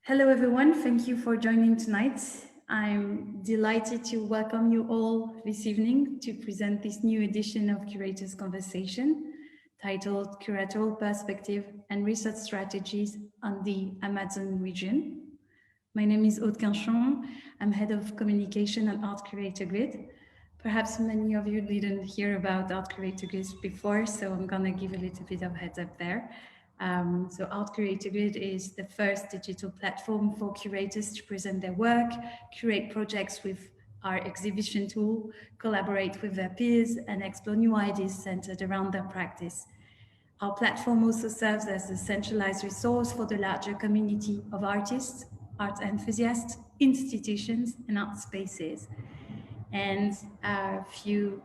Hello, everyone. Thank you for joining tonight. I'm delighted to welcome you all this evening to present this new edition of Curator's Conversation, titled Curatorial Perspective and Research Strategies on the Amazon region. My name is Aude Quinchon. I'm head of communication at Art Curator Grid. Perhaps many of you didn't hear about Art Curator Grid before, so I'm going to give a little bit of heads up there. So Art Curator Grid is the first digital platform for curators to present their work, curate projects with our exhibition tool, collaborate with their peers, and explore new ideas centered around their practice. Our platform also serves as a centralized resource for the larger community of artists, art enthusiasts, institutions, and art spaces. And a few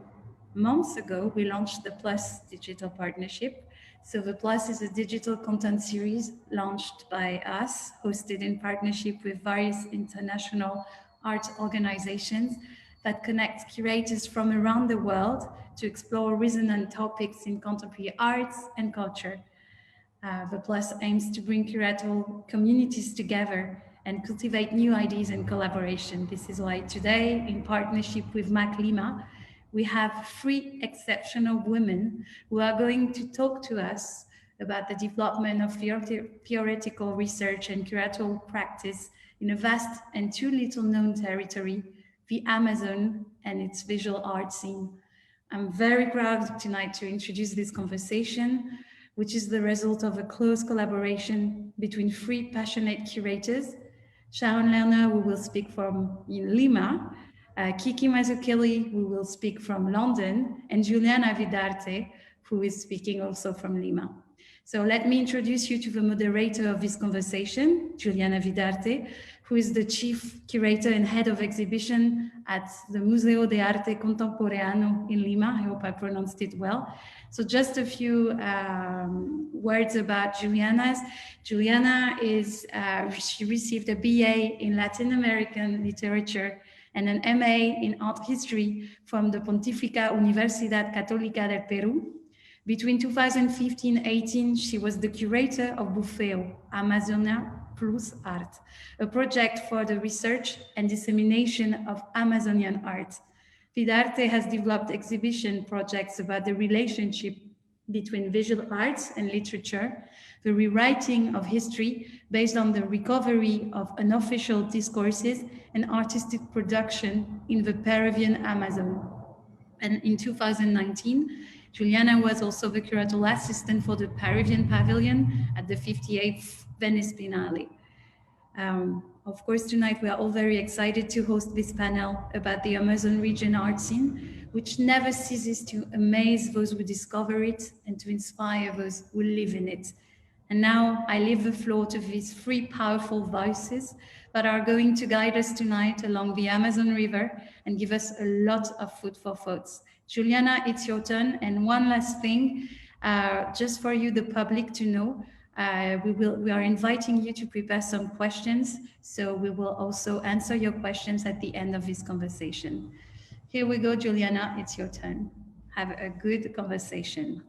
months ago, we launched the Plus Digital Partnership. So the Plus is a digital content series launched by us, hosted in partnership with various international art organizations that connect curators from around the world to explore resonant topics in contemporary arts and culture. The Plus aims to bring curatorial communities together and cultivate new ideas and collaboration. This is why today, in partnership with Mac Lima, we have 3 exceptional women who are going to talk to us about the development of theoretical research and curatorial practice in a vast and too little known territory, the Amazon and its visual art scene. I'm very proud tonight to introduce this conversation, which is the result of a close collaboration between 3 passionate curators: Sharon Lerner, who will speak from Lima, Kiki Mazzucchelli, who will speak from London, and Juliana Vidarte, who is speaking also from Lima. So let me introduce you to the moderator of this conversation, Juliana Vidarte, who is the chief curator and head of exhibition at the Museo de Arte Contemporaneo in Lima. I hope I pronounced it well. So just a few words about Juliana. Juliana she received a BA in Latin American literature and an MA in art history from the Pontificia Universidad Católica del Perú. Between 2015-18, she was the curator of Bufeo, Amazonia Plus Art, a project for the research and dissemination of Amazonian art. Vidarte has developed exhibition projects about the relationship between visual arts and literature, the rewriting of history based on the recovery of unofficial discourses and artistic production in the Peruvian Amazon. And in 2019, Juliana was also the curatorial assistant for the Peruvian Pavilion at the 58th Venice Biennale. Of course, tonight we are all very excited to host this panel about the Amazon region art scene, which never ceases to amaze those who discover it and to inspire those who live in it. And now I leave the floor to these 3 powerful voices that are going to guide us tonight along the Amazon River and give us a lot of food for thoughts. Juliana, it's your turn. And one last thing, just for you, the public, to know, we are inviting you to prepare some questions, so we will also answer your questions at the end of this conversation. Here we go, Juliana, it's your turn. Have a good conversation.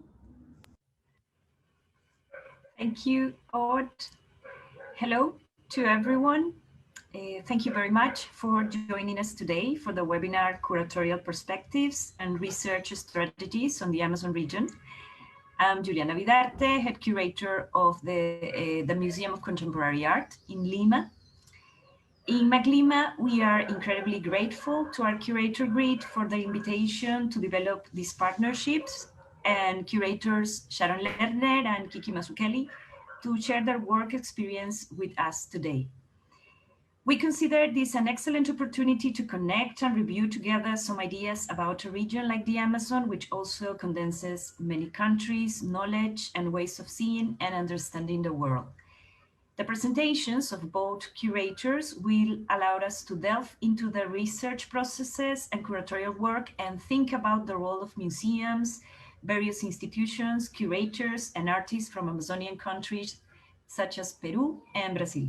Thank you, Aude. Hello to everyone. Thank you very much for joining us today for the webinar Curatorial Perspectives and Research Strategies on the Amazon region. I'm Juliana Vidarte, head curator of the Museum of Contemporary Art in Lima. In MacLima, we are incredibly grateful to our curator grid for the invitation to develop these partnerships, and curators Sharon Lerner and Kiki Mazzucchelli to share their work experience with us today. We consider this an excellent opportunity to connect and review together some ideas about a region like the Amazon, which also condenses many countries, knowledge, and ways of seeing and understanding the world. The presentations of both curators will allow us to delve into the research processes and curatorial work and think about the role of museums, various institutions, curators, and artists from Amazonian countries such as Peru and Brazil.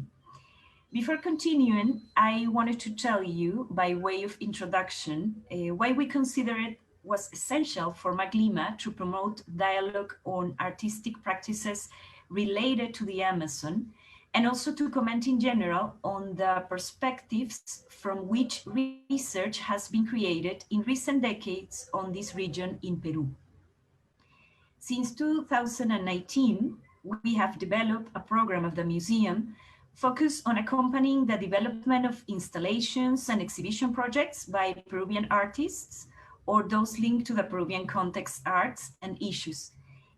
Before continuing, I wanted to tell you, by way of introduction, why we consider it was essential for MacLima to promote dialogue on artistic practices related to the Amazon, and also to comment in general on the perspectives from which research has been created in recent decades on this region in Peru. Since 2019, we have developed a program of the museum focused on accompanying the development of installations and exhibition projects by Peruvian artists or those linked to the Peruvian context, arts, and issues.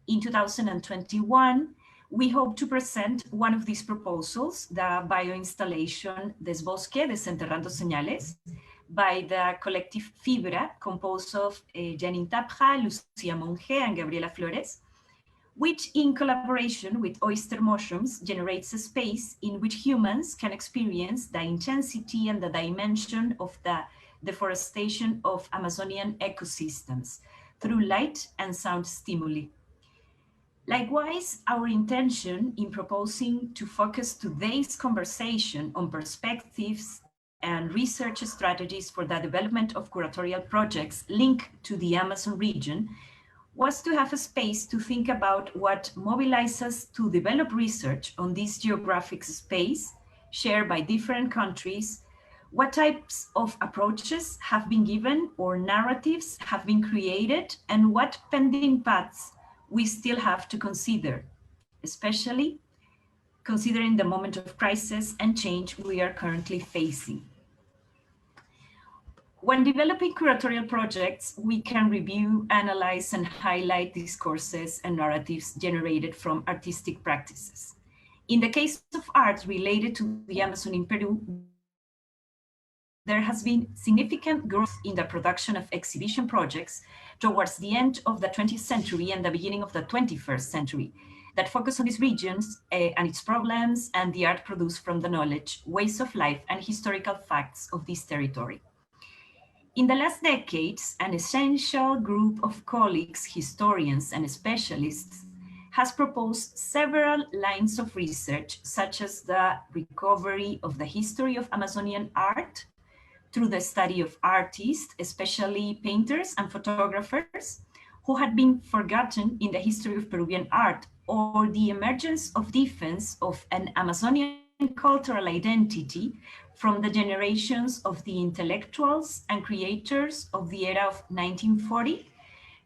In 2021, we hope to present one of these proposals, the bioinstallation Des Bosque, Desenterrando Señales, by the collective Fibra, composed of Janine Tapja, Lucia Monge, and Gabriela Flores, which in collaboration with oyster mushrooms generates a space in which humans can experience the intensity and the dimension of the deforestation of Amazonian ecosystems through light and sound stimuli. Likewise, our intention in proposing to focus today's conversation on perspectives and research strategies for the development of curatorial projects linked to the Amazon region was to have a space to think about what mobilizes us to develop research on this geographic space shared by different countries, what types of approaches have been given or narratives have been created, and what pending paths we still have to consider, especially considering the moment of crisis and change we are currently facing. When developing curatorial projects, we can review, analyze, and highlight discourses and narratives generated from artistic practices. In the case of art related to the Amazon in Peru, there has been significant growth in the production of exhibition projects towards the end of the 20th century and the beginning of the 21st century that focus on these regions and its problems and the art produced from the knowledge, ways of life, and historical facts of this territory. In the last decades, an essential group of colleagues, historians, and specialists has proposed several lines of research, such as the recovery of the history of Amazonian art through the study of artists, especially painters and photographers, who had been forgotten in the history of Peruvian art, or the emergence of defense of an Amazonian cultural identity from the generations of the intellectuals and creators of the era of 1940,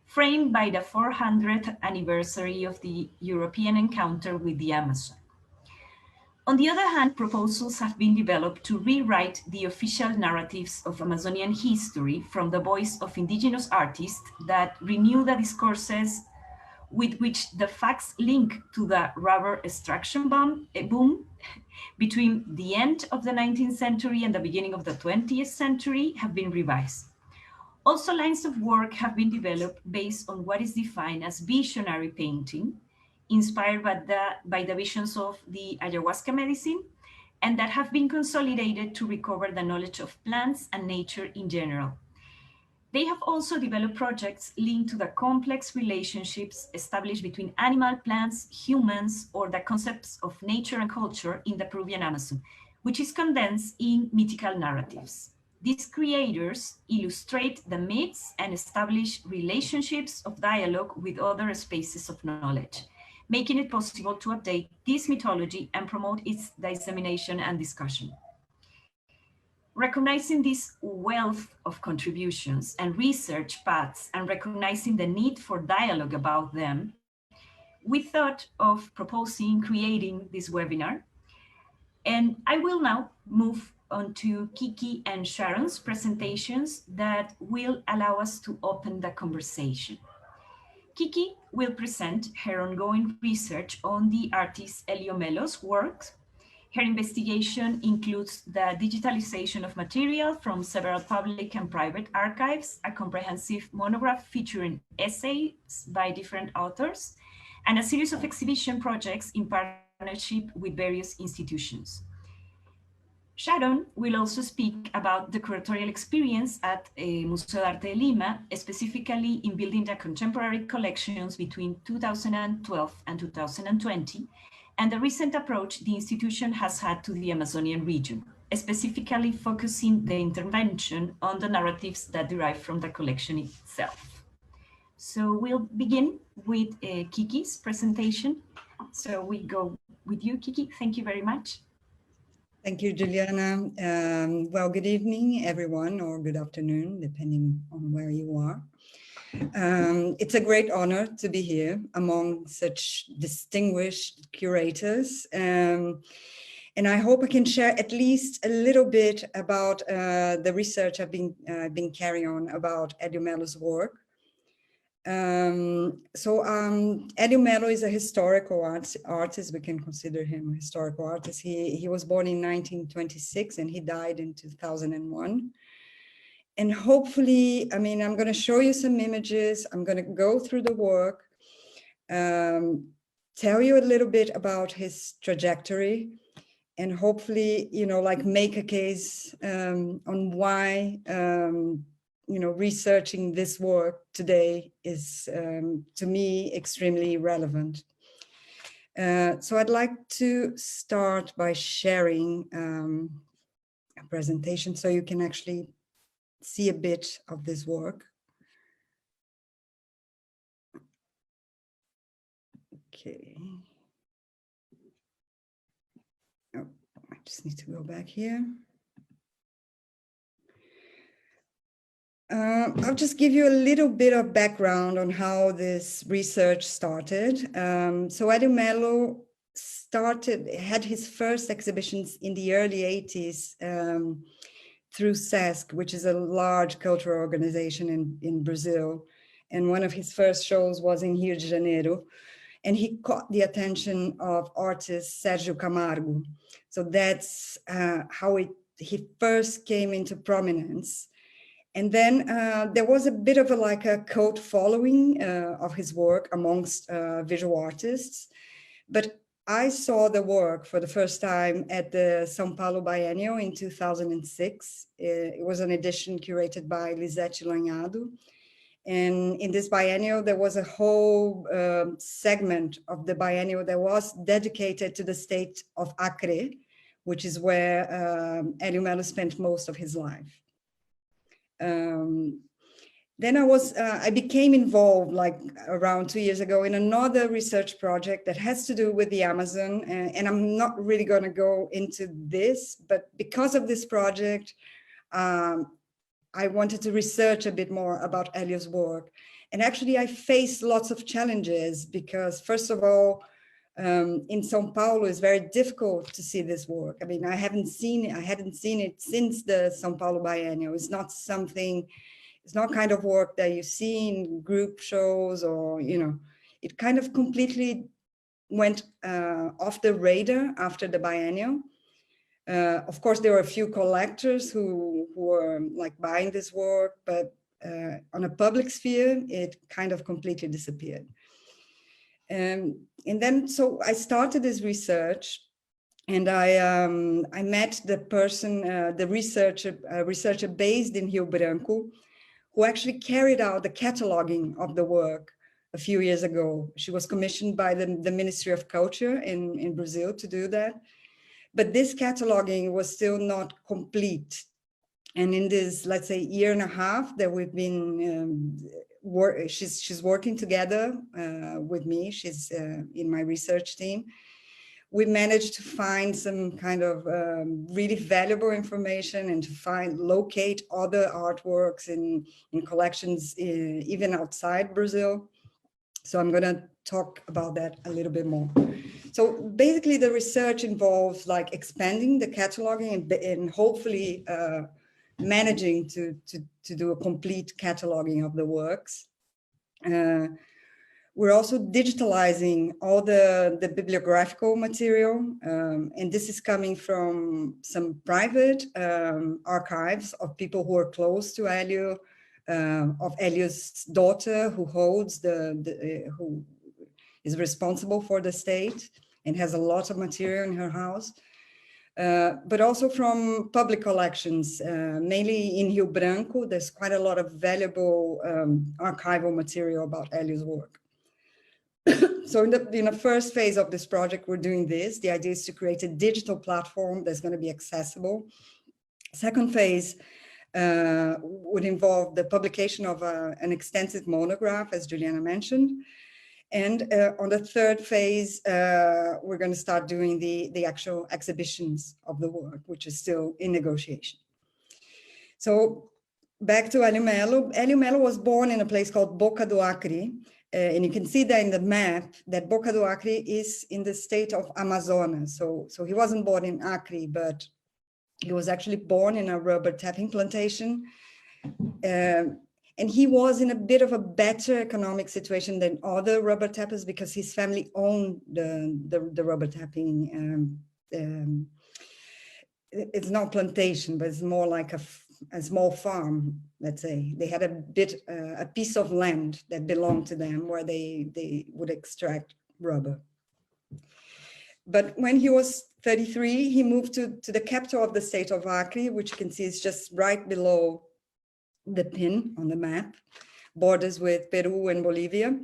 framed by the 400th anniversary of the European encounter with the Amazon. On the other hand, proposals have been developed to rewrite the official narratives of Amazonian history from the voice of indigenous artists that renew the discourses with which the facts link to the rubber extraction boom between the end of the 19th century and the beginning of the 20th century have been revised. Also, lines of work have been developed based on what is defined as visionary painting, inspired by the visions of the ayahuasca medicine, and that have been consolidated to recover the knowledge of plants and nature in general. They have also developed projects linked to the complex relationships established between animal, plants, humans, or the concepts of nature and culture in the Peruvian Amazon, which is condensed in mythical narratives. These creators illustrate the myths and establish relationships of dialogue with other spaces of knowledge, making it possible to update this mythology and promote its dissemination and discussion. Recognizing this wealth of contributions and research paths and recognizing the need for dialogue about them, we thought of creating this webinar. And I will now move on to Kiki and Sharon's presentations that will allow us to open the conversation. Kiki will present her ongoing research on the artist Elio Melo's works. Her investigation includes the digitalization of material from several public and private archives, a comprehensive monograph featuring essays by different authors, and a series of exhibition projects in partnership with various institutions. Sharon will also speak about the curatorial experience at Museo de Arte de Lima, specifically in building the contemporary collections between 2012 and 2020, and the recent approach the institution has had to the Amazonian region, specifically focusing the intervention on the narratives that derive from the collection itself. So we'll begin with Kiki's presentation. So we go with you, Kiki. Thank you very much. Thank you, Juliana. Well, good evening, everyone, or good afternoon, depending on where you are. It's a great honor to be here among such distinguished curators. And I hope I can share at least a little bit about the research I've been carrying on about Elio Melo's work. Elio Melo is a historical artist. We can consider him a historical artist. He was born in 1926 and he died in 2001. And hopefully, I mean, I'm going to show you some images. I'm going to go through the work, tell you a little bit about his trajectory, and hopefully, you know, like make a case on why, you know, researching this work today is, to me, extremely relevant. So I'd like to start by sharing a presentation so you can actually see a bit of this work. Okay. Oh, I just need to go back here. I'll just give you a little bit of background on how this research started. So Elio Melo had his first exhibitions in the early 80s through SESC, which is a large cultural organization in Brazil. And one of his first shows was in Rio de Janeiro. And he caught the attention of artist Sergio Camargo. So that's how he first came into prominence. And then there was a bit of a cult following of his work amongst visual artists. But I saw the work for the first time at the São Paulo Biennial in 2006. It was an edition curated by Lisette Lanhado. And in this biennial, there was a whole segment of the biennial that was dedicated to the state of Acre, which is where Elio Melo spent most of his life. Then I became involved like around 2 years ago in another research project that has to do with the Amazon. And I'm not really going to go into this, but because of this project, I wanted to research a bit more about Elio's work. And actually I faced lots of challenges because first of all, in São Paulo, it's very difficult to see this work. I mean, I hadn't seen it since the São Paulo Biennial. It's not kind of work that you see in group shows or, you know, it kind of completely went off the radar after the biennial. Of course, there were a few collectors who were like buying this work, but on a public sphere, it kind of completely disappeared. And then, so I started this research, and I met the person, the researcher based in Rio Branco, who actually carried out the cataloging of the work a few years ago. She was commissioned by the Ministry of Culture in Brazil to do that. But this cataloging was still not complete. And in this, let's say, year and a half that we've been, she's working together with me. She's in my research team. We managed to find some kind of really valuable information and to locate other artworks in collections, even outside Brazil. So I'm going to talk about that a little bit more. So basically the research involves like expanding the cataloging and hopefully managing to do a complete cataloging of the works. We're also digitalizing all the bibliographical material. And this is coming from some private archives of people who are close to Elio, of Elio's daughter who holds who is responsible for the state and has a lot of material in her house, but also from public collections, mainly in Rio Branco. There's quite a lot of valuable archival material about Elio's work. So in the first phase of this project, we're doing this. The idea is to create a digital platform that's going to be accessible. Second phase would involve the publication of an extensive monograph, as Juliana mentioned. And on the third phase, we're going to start doing the actual exhibitions of the work, which is still in negotiation. So back to Hélio Melo. Hélio Melo was born in a place called Boca do Acre. And you can see that in the map that Boca do Acre is in the state of Amazonas. So he wasn't born in Acre, but he was actually born in a rubber tapping plantation. And he was in a bit of a better economic situation than other rubber tappers because his family owned the rubber tapping. It's not plantation, but it's more like a small farm, let's say. They had a piece of land that belonged to them where they would extract rubber. But when he was 33, he moved to the capital of the state of Acre, which you can see is just right below the pin on the map, borders with Peru and Bolivia.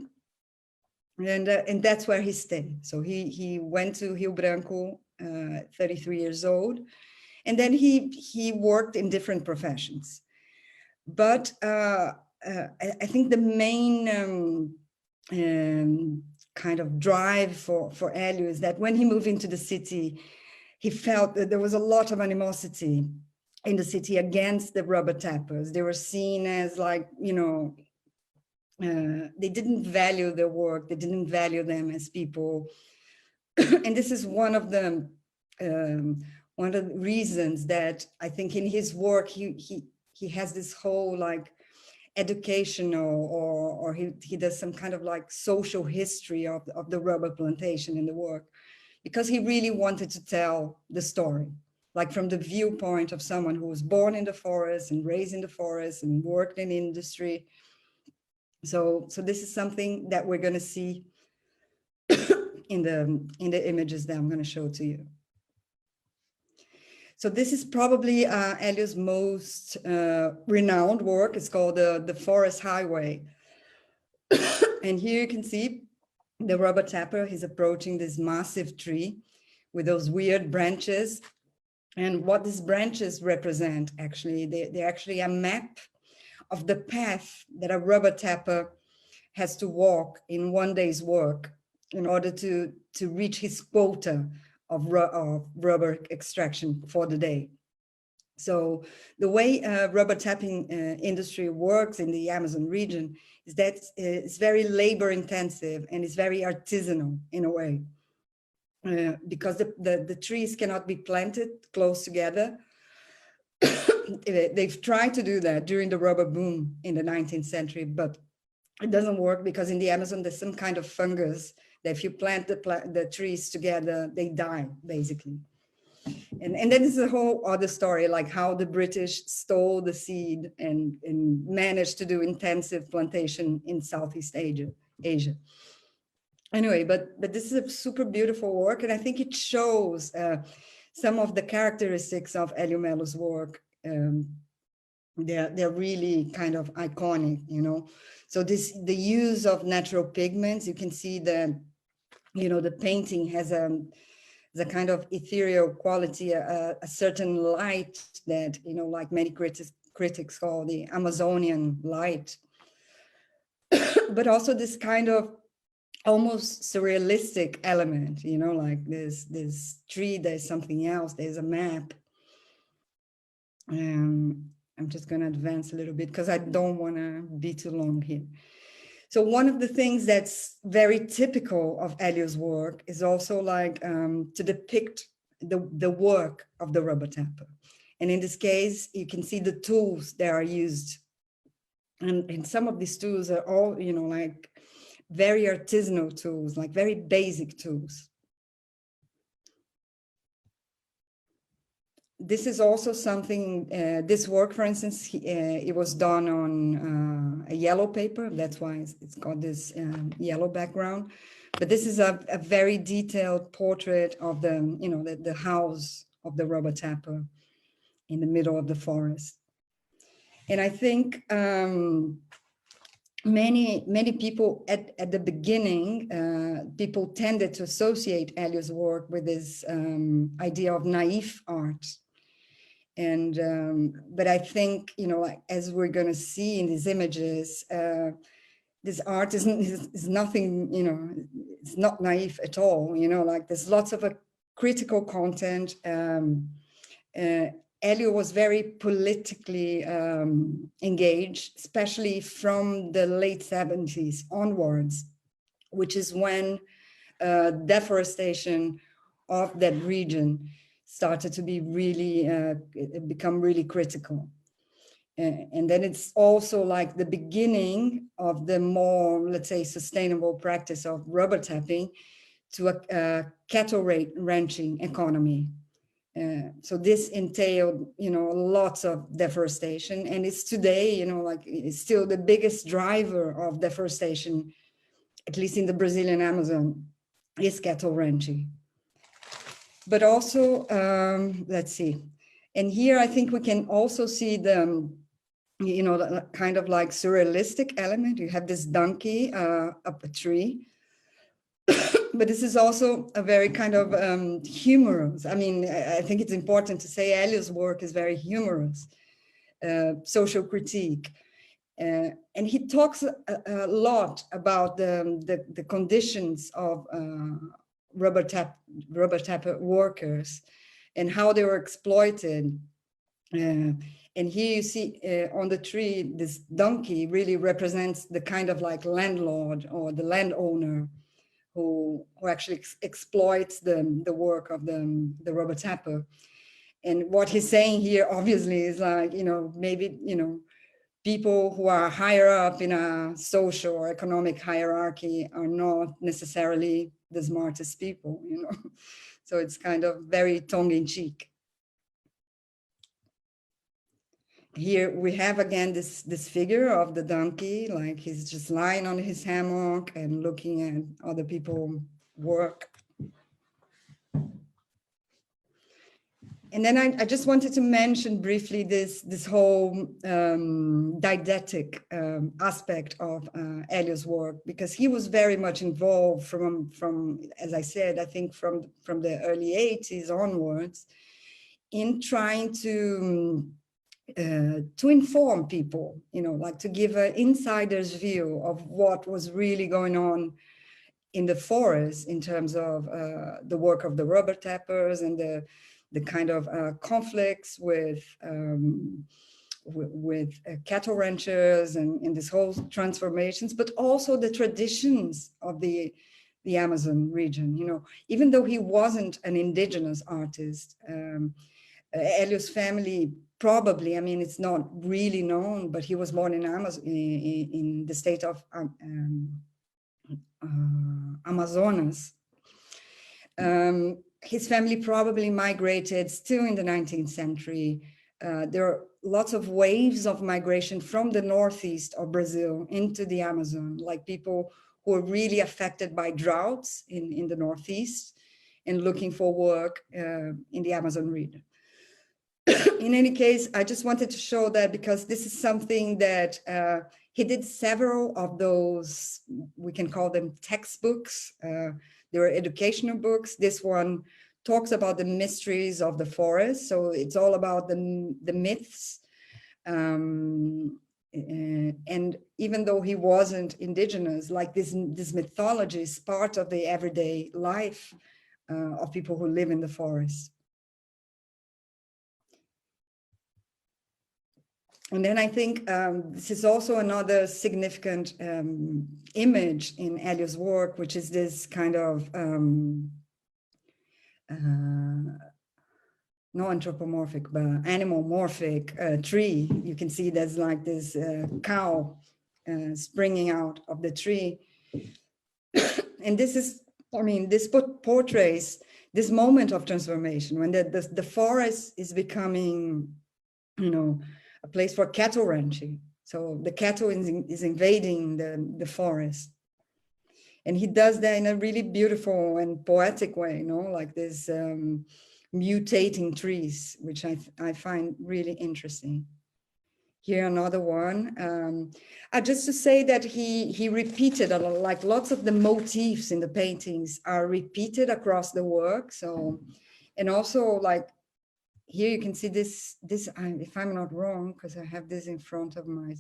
And that's where he stayed. So he went to Rio Branco, 33 years old. And then he worked in different professions. But I think the main kind of drive for Hélio is that when he moved into the city, he felt that there was a lot of animosity in the city against the rubber tappers. They were seen as like, you know, they didn't value their work. They didn't value them as people. And this is one of the reasons that I think in his work, he has this whole like educational or he does some kind of like social history of the rubber plantation in the work, because he really wanted to tell the story, like from the viewpoint of someone who was born in the forest and raised in the forest and worked in industry. So this is something that we're going to see in the images that I'm going to show to you. So this is probably Hélio's most renowned work. It's called the Forest Highway. And here you can see the rubber tapper. He's approaching this massive tree with those weird branches. And what these branches represent, actually, they're actually a map of the path that a rubber tapper has to walk in one day's work in order to reach his quota of rubber extraction for the day. So the way rubber tapping industry works in the Amazon region is that it's very labor intensive and it's very artisanal in a way, because the trees cannot be planted close together. They've tried to do that during the rubber boom in the 19th century, but it doesn't work because in the Amazon, there's some kind of fungus that if you plant the trees together, they die, basically. And then there's a whole other story, like how the British stole the seed and managed to do intensive plantation in Southeast Asia. Anyway, but this is a super beautiful work, and I think it shows some of the characteristics of Hélio Melo's work. They're really kind of iconic, you know. So the use of natural pigments, you can see the painting has a kind of ethereal quality, a certain light that, you know, like many critics call the Amazonian light, but also this kind of almost surrealistic element, you know, like this tree, there's something else, there's a map. I'm just going to advance a little bit because I don't want to be too long here. So one of the things that's very typical of Hélio's work is also like to depict the work of the rubber tapper. And in this case, you can see the tools that are used. And some of these tools are all, you know, like very artisanal tools, like very basic tools. This is also something, this work, for instance, it was done on a yellow paper. That's why it's got this yellow background. But this is a very detailed portrait of the house of the rubber tapper in the middle of the forest. And I think many people at the beginning, people tended to associate Hélio's work with this idea of naive art. And but I think, you know, as we're going to see in these images, this art is nothing, you know, it's not naive at all, you know, like there's lots of critical content. Elio was very politically engaged, especially from the late 70s onwards, which is when deforestation of that region started to be really, become really critical. And then it's also like the beginning of the more, let's say, sustainable practice of rubber tapping to a cattle ranching economy. So this entailed, you know, lots of deforestation, and it's today, you know, like it's still the biggest driver of deforestation, at least in the Brazilian Amazon, is cattle ranching. But also, let's see, and here I think we can also see the, you know, the kind of like surrealistic element. You have this donkey up a tree. But this is also a very kind of humorous. I mean, I think it's important to say Elio's work is very humorous, social critique. And he talks a lot about the conditions of rubber tapper workers and how they were exploited. And here you see on the tree, this donkey really represents the kind of like landlord or the landowner who actually exploits the work of the rubber tapper. And what he's saying here, obviously, is like, you know, maybe, you know, people who are higher up in a social or economic hierarchy are not necessarily the smartest people, you know. So it's kind of very tongue-in-cheek. Here we have again this figure of the donkey, like he's just lying on his hammock and looking at other people work. And then I just wanted to mention briefly this whole didactic aspect of Elio's work, because he was very much involved from, as I said, I think from the early 80s onwards, in trying to inform people, you know, like to give an insider's view of what was really going on in the forest in terms of the work of the rubber tappers and the kind of conflicts with cattle ranchers and this whole transformations, but also the traditions of the Amazon region. You know, even though he wasn't an indigenous artist, Elio's family probably, I mean, it's not really known, but he was born in Amazon, in the state of Amazonas. His family probably migrated still in the 19th century. There are lots of waves of migration from the northeast of Brazil into the Amazon, like people who are really affected by droughts in the northeast and looking for work in the Amazon region. In any case, I just wanted to show that because this is something that he did several of those, we can call them textbooks. They were educational books. This one talks about the mysteries of the forest. So it's all about the myths. And even though he wasn't indigenous, like this mythology is part of the everyday life of people who live in the forest. And then I think this is also another significant image in Elio's work, which is this kind of not anthropomorphic, but animal-morphic tree. You can see there's like this cow springing out of the tree. And this is, I mean, this portrays this moment of transformation when the forest is becoming, you know, a place for cattle ranching. So the cattle is invading the forest. And he does that in a really beautiful and poetic way, you know, like this mutating trees, which I find really interesting. Here another one. Just to say that he repeated a lot, like lots of the motifs in the paintings are repeated across the work. So, and also like, here you can see this if I'm not wrong, because I have this in front of my,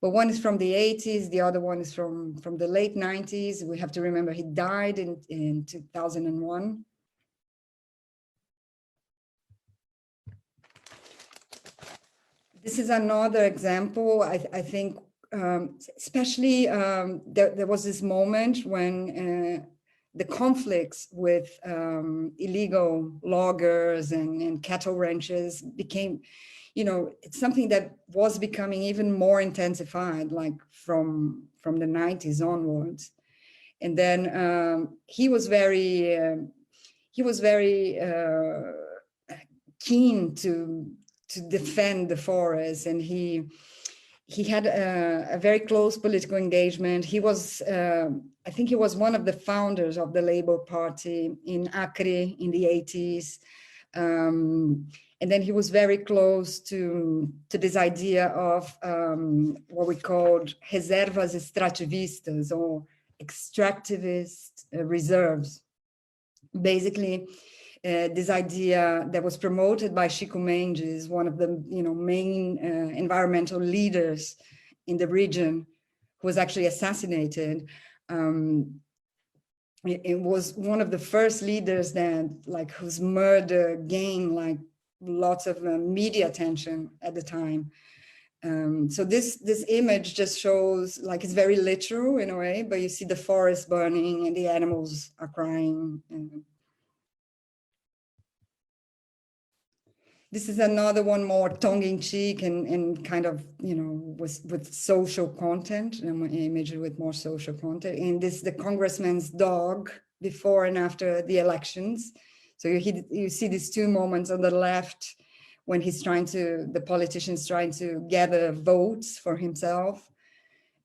But one is from the 80s, the other one is from the late 90s. We have to remember he died in 2001. This is another example, I think, especially there was this moment when the conflicts with illegal loggers and cattle ranchers became, it's something that was becoming even more intensified, like from the 90s onwards. And then he was very keen to defend the forest, and he had a very close political engagement. He was, I think he was one of the founders of the Labour Party in Acre in the 80s. And then he was very close to this idea of what we called reservas extrativistas, or extractivist reserves. Basically, this idea that was promoted by Chico Mendes, one of the main environmental leaders in the region, who was actually assassinated. It was one of the first leaders that, whose murder gained lots of media attention at the time. So this image just shows, it's very literal in a way, but you see the forest burning and the animals are crying. This is another one more tongue-in-cheek and kind of, with social content, an image with more social content. And this is the congressman's dog before and after the elections. So you see these two moments on the left when the politician's trying to gather votes for himself.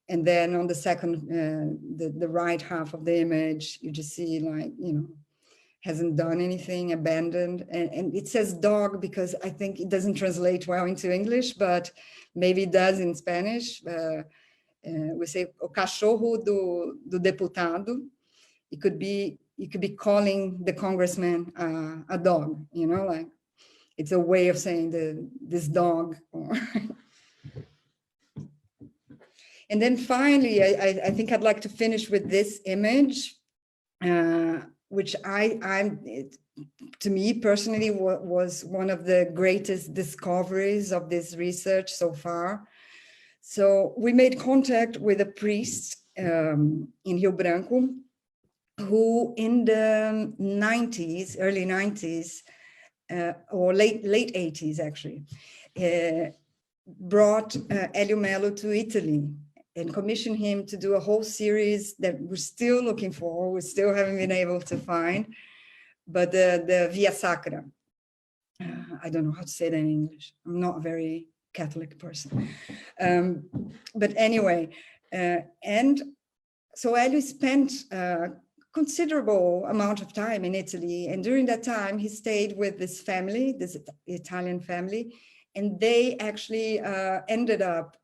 And then on the second, the right half of the image, you just see hasn't done anything, abandoned. And it says dog because I think it doesn't translate well into English, but maybe it does in Spanish. We say o cachorro do deputado. You could be calling the congressman a dog, it's a way of saying this dog. And then finally, I think I'd like to finish with this image, which to me personally was one of the greatest discoveries of this research so far. So we made contact with a priest in Rio Branco, who in the 90s, early 90s, or late 80s actually, brought Hélio Melo to Italy and commissioned him to do a whole series that we're still looking for, we still haven't been able to find, but the Via Sacra. I don't know how to say that in English. I'm not a very Catholic person. But anyway, and so Hélio spent a considerable amount of time in Italy. And during that time, he stayed with this family, this Italian family, and they actually ended up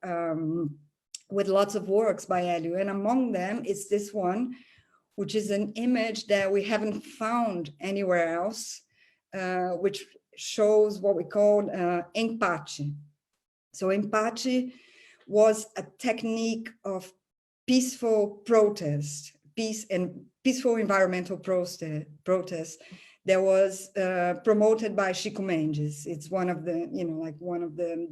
with lots of works by Hélio. And among them is this one, which is an image that we haven't found anywhere else, which shows what we call empate. So empate was a technique of peaceful protest, peaceful environmental protest that was promoted by Chico Mendes. It's one of the, one of the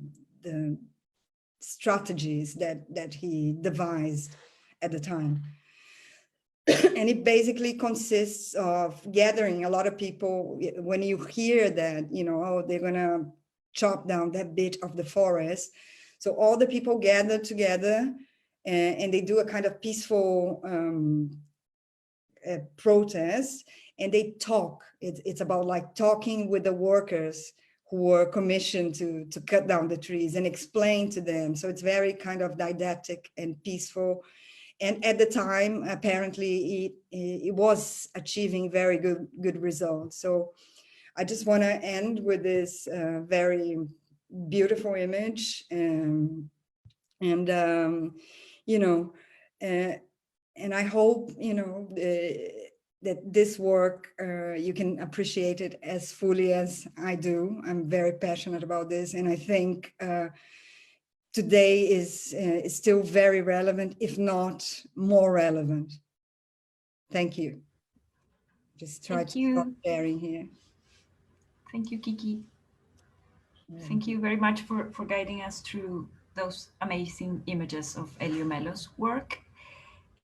strategies that he devised at the time. And it basically consists of gathering a lot of people. When you hear that, oh, they're gonna chop down that bit of the forest. So all the people gather together and they do a kind of peaceful protest, and they talk. It's about talking with the workers who were commissioned to cut down the trees and explain to them. So it's very kind of didactic and peaceful. And at the time, apparently, it was achieving very good results. So I just want to end with this very beautiful image, and I hope that this work you can appreciate it as fully as I do. I'm very passionate about this, and I think today is still very relevant, if not more relevant. Thank you. Just try to stop sharing here. Thank you, Kiki. Thank you very much for guiding us through those amazing images of Elio Melo's work.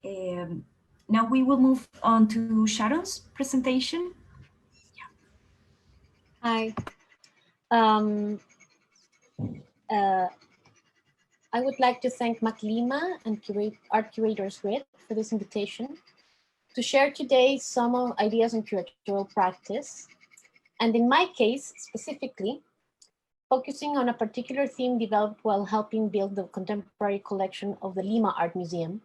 Now we will move on to Sharon's presentation. Hi. I would like to thank Lima and Art Curator Grid for this invitation to share today some ideas on curatorial practice. And in my case, specifically, focusing on a particular theme developed while helping build the contemporary collection of the Lima Art Museum,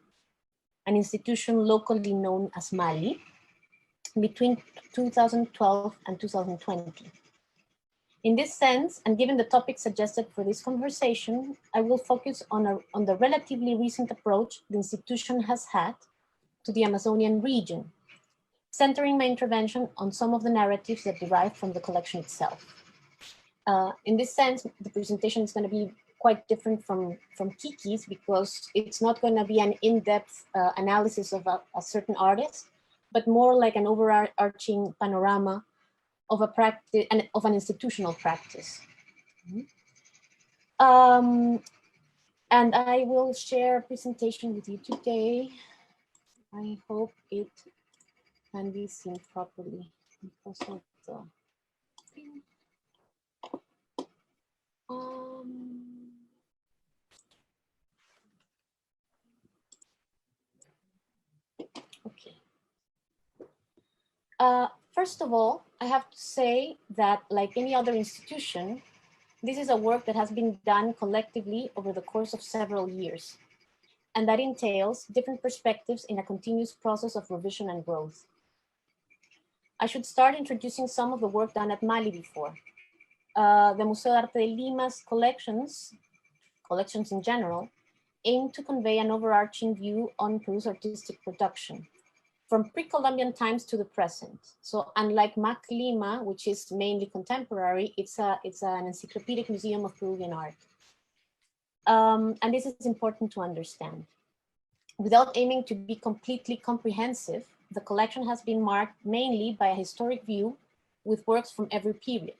an institution locally known as MALI, between 2012 and 2020. In this sense, and given the topic suggested for this conversation, I will focus on the relatively recent approach the institution has had to the Amazonian region, centering my intervention on some of the narratives that derive from the collection itself. In this sense, the presentation is going to be quite different from Kiki's, because it's not going to be an in-depth analysis of a certain artist, but more like an overarching panorama of a practice and of an institutional practice. And I will share a presentation with you today. I hope it can be seen properly because of the okay. First of all, I have to say that, like any other institution, this is a work that has been done collectively over the course of several years, and that entails different perspectives in a continuous process of revision and growth. I should start introducing some of the work done at Mali before. The Museo de Arte de Lima's collections in general, aim to convey an overarching view on Peru's artistic production, from pre-Columbian times to the present. So unlike Lima, which is mainly contemporary, it's an encyclopedic museum of Peruvian art. And this is important to understand. Without aiming to be completely comprehensive, the collection has been marked mainly by a historic view with works from every period.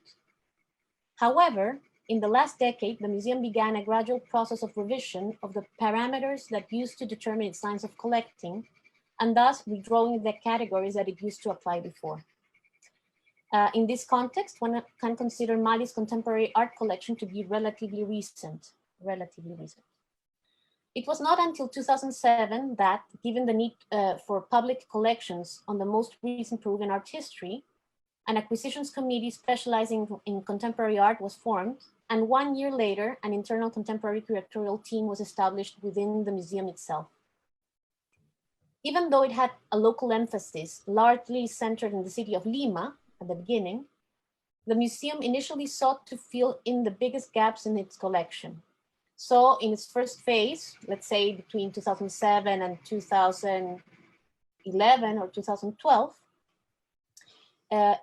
However, in the last decade, the museum began a gradual process of revision of the parameters that used to determine its lines of collecting, and thus redrawing the categories that it used to apply before. In this context, one can consider Mali's contemporary art collection to be relatively recent. It was not until 2007 that, given the need for public collections on the most recent Peruvian art history, an acquisitions committee specializing in contemporary art was formed, and 1 year later, an internal contemporary curatorial team was established within the museum itself. Even though it had a local emphasis largely centered in the city of Lima at the beginning, the museum initially sought to fill in the biggest gaps in its collection. So in its first phase, let's say between 2007 and 2011 or 2012,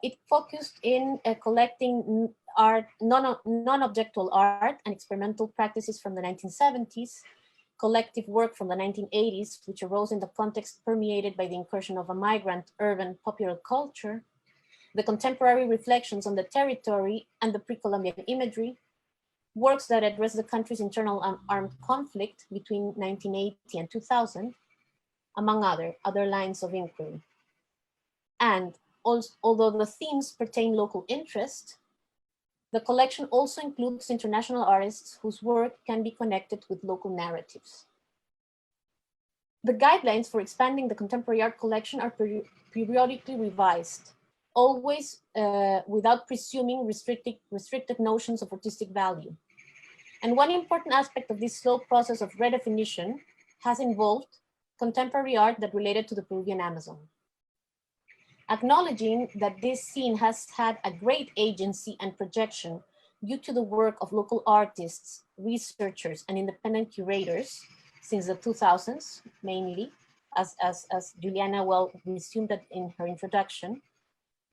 it focused in collecting art, non-objectual art and experimental practices from the 1970s, collective work from the 1980s, which arose in the context permeated by the incursion of a migrant urban popular culture, the contemporary reflections on the territory and the pre-Columbian imagery, works that address the country's internal armed conflict between 1980 and 2000, among other lines of inquiry. And although the themes pertain local interest, the collection also includes international artists whose work can be connected with local narratives. The guidelines for expanding the contemporary art collection are periodically revised, always without presuming restricted notions of artistic value. And one important aspect of this slow process of redefinition has involved contemporary art that related to the Peruvian Amazon. Acknowledging that this scene has had a great agency and projection due to the work of local artists, researchers, and independent curators since the 2000s, mainly, as Juliana well resumed that in her introduction,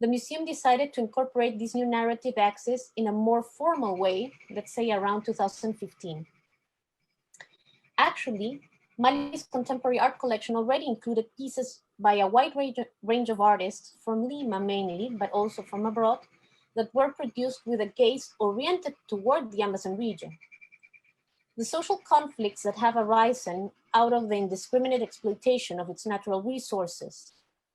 the museum decided to incorporate this new narrative axis in a more formal way, let's say around 2015. actually, Mali's contemporary art collection already included pieces by a wide range of artists from Lima mainly, but also from abroad, that were produced with a gaze oriented toward the Amazon region. The social conflicts that have arisen out of the indiscriminate exploitation of its natural resources,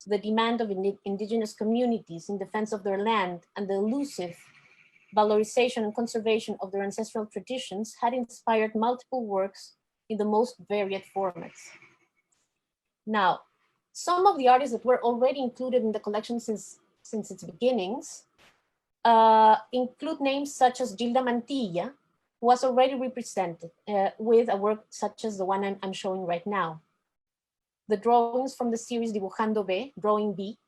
the demand of indigenous communities in defense of their land, and the elusive valorization and conservation of their ancestral traditions had inspired multiple works in the most varied formats. Now, some of the artists that were already included in the collection since its beginnings include names such as Gilda Mantilla, who was already represented with a work such as the one I'm showing right now. The drawings from the series Dibujando B, Drawing B,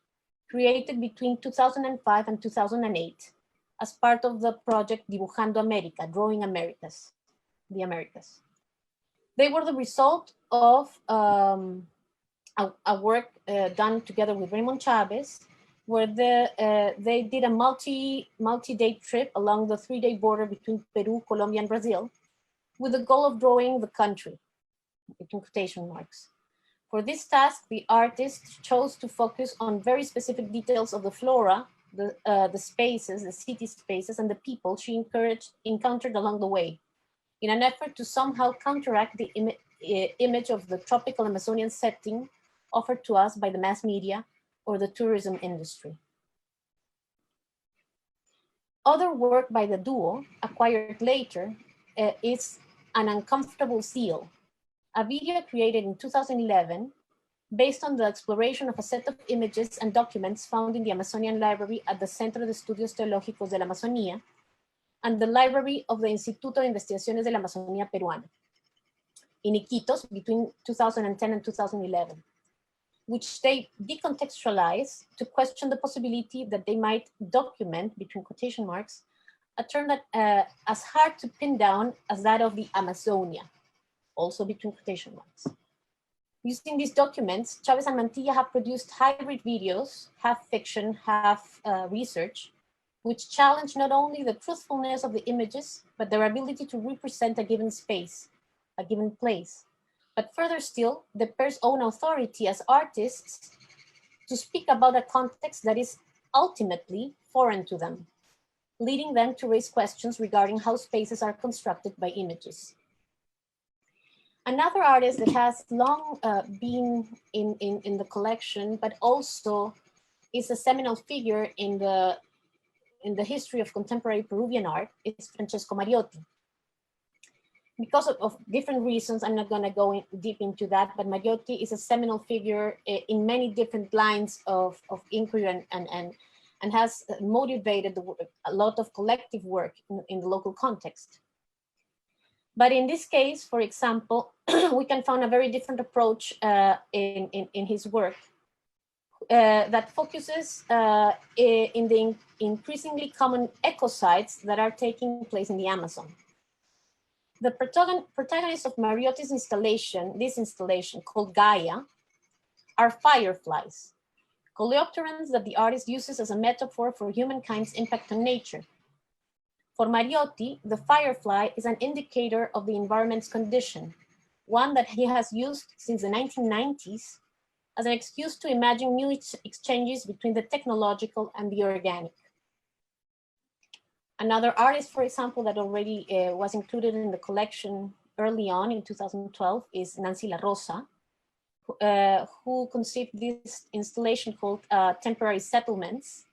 created between 2005 and 2008 as part of the project Dibujando America, Drawing Americas, the Americas. They were the result of a work done together with Raymond Chavez, where they did a multi-day trip along the 3-day border between Peru, Colombia, and Brazil, with the goal of drawing the country, between quotation marks. For this task, the artist chose to focus on very specific details of the flora, the spaces, the city spaces, and the people she encountered along the way, in an effort to somehow counteract the image of the tropical Amazonian setting offered to us by the mass media or the tourism industry. Other work by the duo, acquired later, is An Uncomfortable Seal, a video created in 2011 based on the exploration of a set of images and documents found in the Amazonian Library at the Centro de Estudios Teológicos de la Amazonía and the library of the Instituto de Investigaciones de la Amazonía Peruana in Iquitos between 2010 and 2011, which they decontextualize to question the possibility that they might document, between quotation marks, a term that as hard to pin down as that of the Amazonia, also between quotation marks. Using these documents, Chavez and Mantilla have produced hybrid videos, half fiction, half research, which challenge not only the truthfulness of the images, but their ability to represent a given space, a given place, but further still, the pair's own authority as artists to speak about a context that is ultimately foreign to them, leading them to raise questions regarding how spaces are constructed by images. Another artist that has long been in the collection, but also is a seminal figure in the history of contemporary Peruvian art, is Francesco Mariota. Because of different reasons, I'm not going to go deep into that, but Mariota is a seminal figure in many different lines of inquiry and has motivated a lot of collective work in the local context. But in this case, for example, we can find a very different approach in his work that focuses in the increasingly common ecocides that are taking place in the Amazon. The protagonist of Mariota's installation, this installation called Gaia, are fireflies, coleopterans that the artist uses as a metaphor for humankind's impact on nature. For Mariota, the firefly is an indicator of the environment's condition, one that he has used since the 1990s as an excuse to imagine new exchanges between the technological and the organic. Another artist, for example, that already was included in the collection early on in 2012 is Nancy La Rosa, who conceived this installation called Temporary Settlements,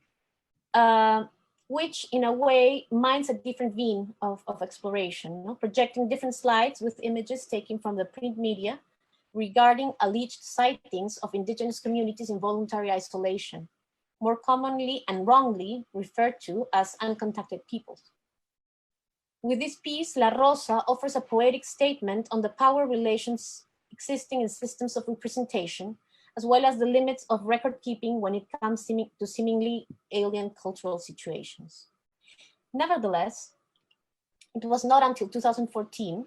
which in a way mines a different vein of exploration, projecting different slides with images taken from the print media regarding alleged sightings of indigenous communities in voluntary isolation, more commonly and wrongly referred to as uncontacted peoples. With this piece, La Rosa offers a poetic statement on the power relations existing in systems of representation, as well as the limits of record keeping when it comes to seemingly alien cultural situations. Nevertheless, it was not until 2014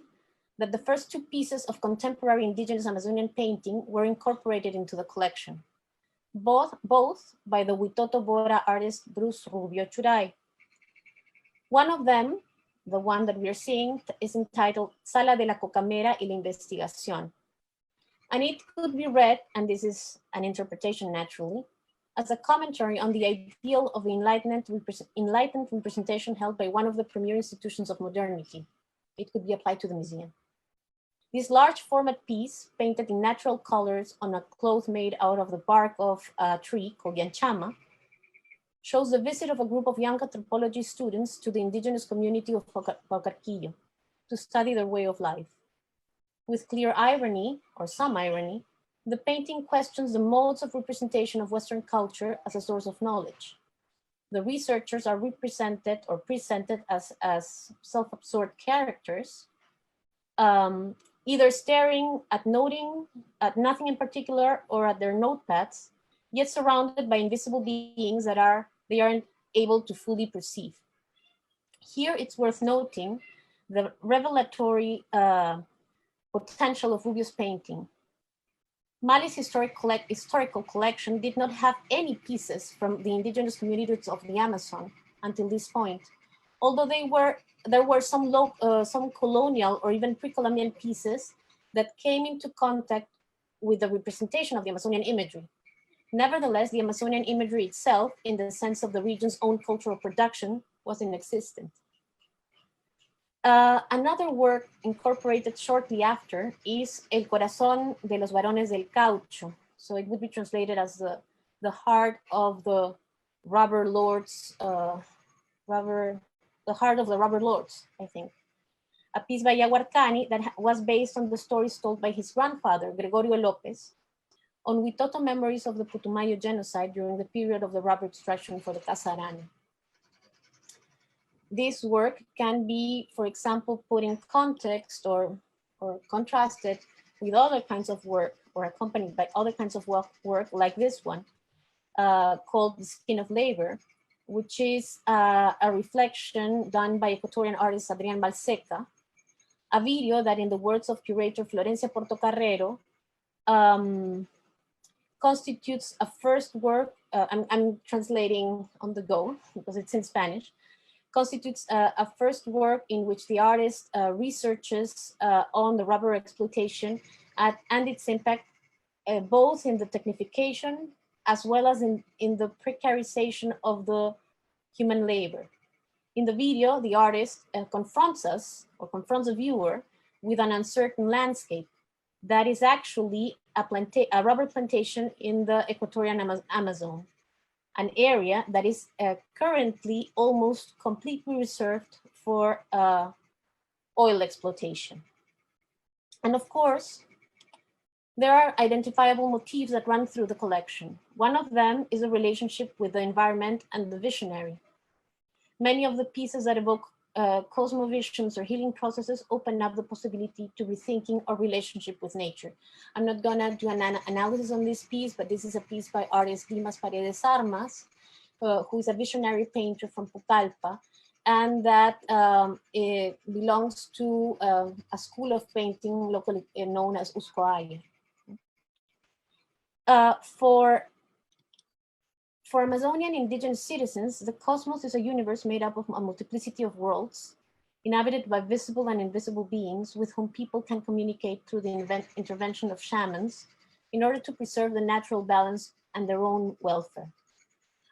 that the first two pieces of contemporary indigenous Amazonian painting were incorporated into the collection, both by the Huitoto Bora artist Bruce Rubio Churay. One of them the one that we're seeing, is entitled Sala de la Cocamera y la Investigación. And it could be read, and this is an interpretation naturally, as a commentary on the ideal of the enlightened representation held by one of the premier institutions of modernity. It could be applied to the museum. This large format piece, painted in natural colors on a cloth made out of the bark of a tree called yanchama, shows the visit of a group of young anthropology students to the indigenous community of Paucarquillo to study their way of life. With clear irony, or some irony, the painting questions the modes of representation of Western culture as a source of knowledge. The researchers are represented or presented as self-absorbed characters, either staring at nothing in particular or at their notepads, yet surrounded by invisible beings that they aren't able to fully perceive. Here it's worth noting the revelatory potential of Rubio's painting. Mali's historical collection did not have any pieces from the indigenous communities of the Amazon until this point, although there were some colonial or even pre-Columbian pieces that came into contact with the representation of the Amazonian imagery. Nevertheless, the Amazonian imagery itself, in the sense of the region's own cultural production, was inexistent. Another work incorporated shortly after is El Corazon De Los Barones del Caucho. So it would be translated as the heart of the rubber lords, the heart of the rubber lords, I think. A piece by Yaguarcani that was based on the stories told by his grandfather, Gregorio Lopez, on Huitoto memories of the Putumayo genocide during the period of the rubber extraction for the Casa Arana. This work can be, for example, put in context or contrasted with other kinds of work or accompanied by other kinds of work like this one, called The Skin of Labor, which is a reflection done by Ecuadorian artist Adrián Balseca, a video that, in the words of curator Florencia Portocarrero, constitutes a first work, I'm translating on the go because it's in Spanish, constitutes a first work in which the artist researches on the rubber exploitation and its impact both in the technification as well as in the precarization of the human labor. In the video, the artist confronts the viewer with an uncertain landscape that is actually a rubber plantation in the Ecuadorian Amazon, an area that is currently almost completely reserved for oil exploitation. And of course, there are identifiable motifs that run through the collection. One of them is a relationship with the environment and the visionary. Many of the pieces that evoke cosmovisions or healing processes open up the possibility to rethinking our relationship with nature. I'm not gonna do an analysis on this piece, but this is a piece by artist Dimas Paredes Armas, who is a visionary painter from Pucallpa, and that belongs to a school of painting locally known as Uscoaia. For Amazonian indigenous citizens, the cosmos is a universe made up of a multiplicity of worlds, inhabited by visible and invisible beings with whom people can communicate through the intervention of shamans in order to preserve the natural balance and their own welfare.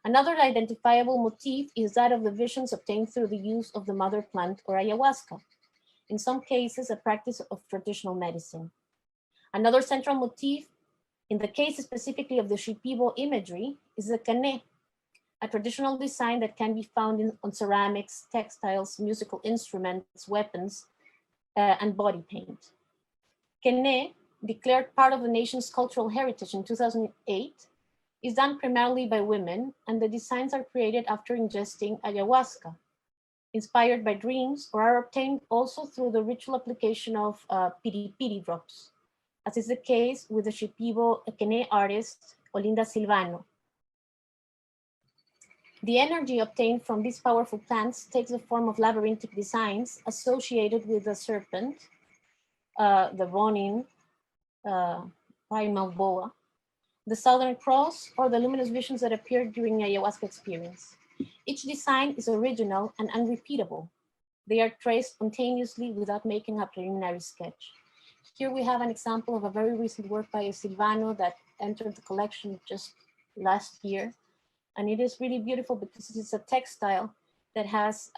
Another identifiable motif is that of the visions obtained through the use of the mother plant or ayahuasca, in some cases a practice of traditional medicine. Another central motif, in the case specifically of the Shipibo imagery, is the cane, a traditional design that can be found on ceramics, textiles, musical instruments, weapons, and body paint. Cane, declared part of the nation's cultural heritage in 2008, is done primarily by women, and the designs are created after ingesting ayahuasca, inspired by dreams, or are obtained also through the ritual application of piripiri drops, as is the case with the Shipibo cane artist Olinda Silvano. The energy obtained from these powerful plants takes the form of labyrinthic designs associated with the serpent, the ronin, primal boa, the Southern Cross, or the luminous visions that appeared during ayahuasca experience. Each design is original and unrepeatable. They are traced spontaneously without making a preliminary sketch. Here we have an example of a very recent work by Silvano that entered the collection just last year. And it is really beautiful because it's a textile that has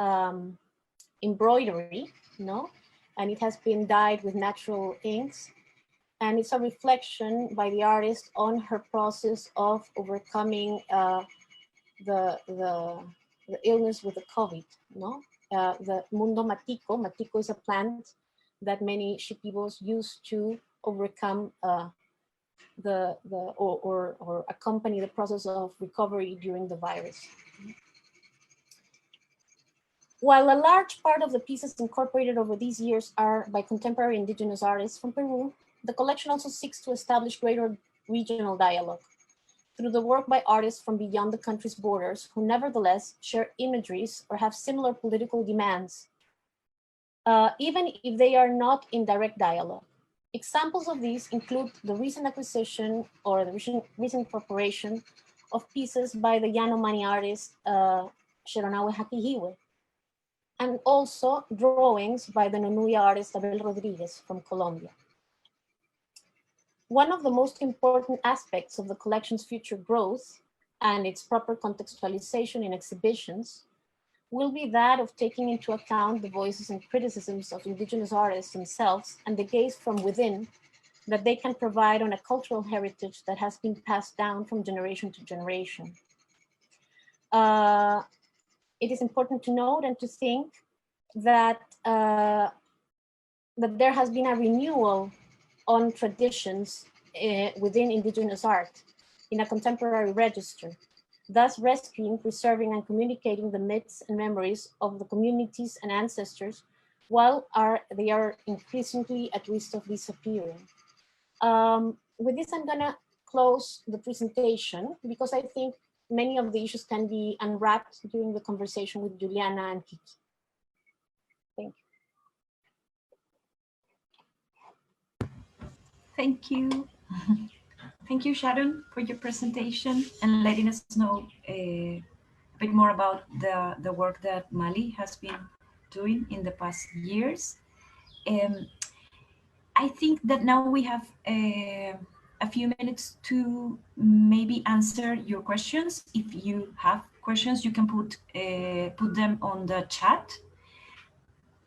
embroidery, and it has been dyed with natural inks. And it's a reflection by the artist on her process of overcoming the illness with the COVID, the mundo matico. Matico is a plant that many Shipibos use to overcome or accompany the process of recovery during the virus. While a large part of the pieces incorporated over these years are by contemporary indigenous artists from Peru, the collection also seeks to establish greater regional dialogue through the work by artists from beyond the country's borders who nevertheless share imageries or have similar political demands, even if they are not in direct dialogue. Examples of these include the recent acquisition or the recent incorporation of pieces by the Yanomami artist Sheronawe Hakihiwe, and also drawings by the Nonuya artist Abel Rodriguez from Colombia. One of the most important aspects of the collection's future growth and its proper contextualization in exhibitions will be that of taking into account the voices and criticisms of indigenous artists themselves and the gaze from within that they can provide on a cultural heritage that has been passed down from generation to generation. It is important to note and to think that, that there has been a renewal on traditions within indigenous art in a contemporary register, thus rescuing, preserving, and communicating the myths and memories of the communities and ancestors while they are increasingly at risk of disappearing. With this, I'm gonna close the presentation because I think many of the issues can be unwrapped during the conversation with Juliana and Kiki. Thank you. Thank you. Thank you, Sharon, for your presentation and letting us know a bit more about the work that Mali has been doing in the past years. I think that now we have a few minutes to maybe answer your questions. If you have questions, you can put them on the chat.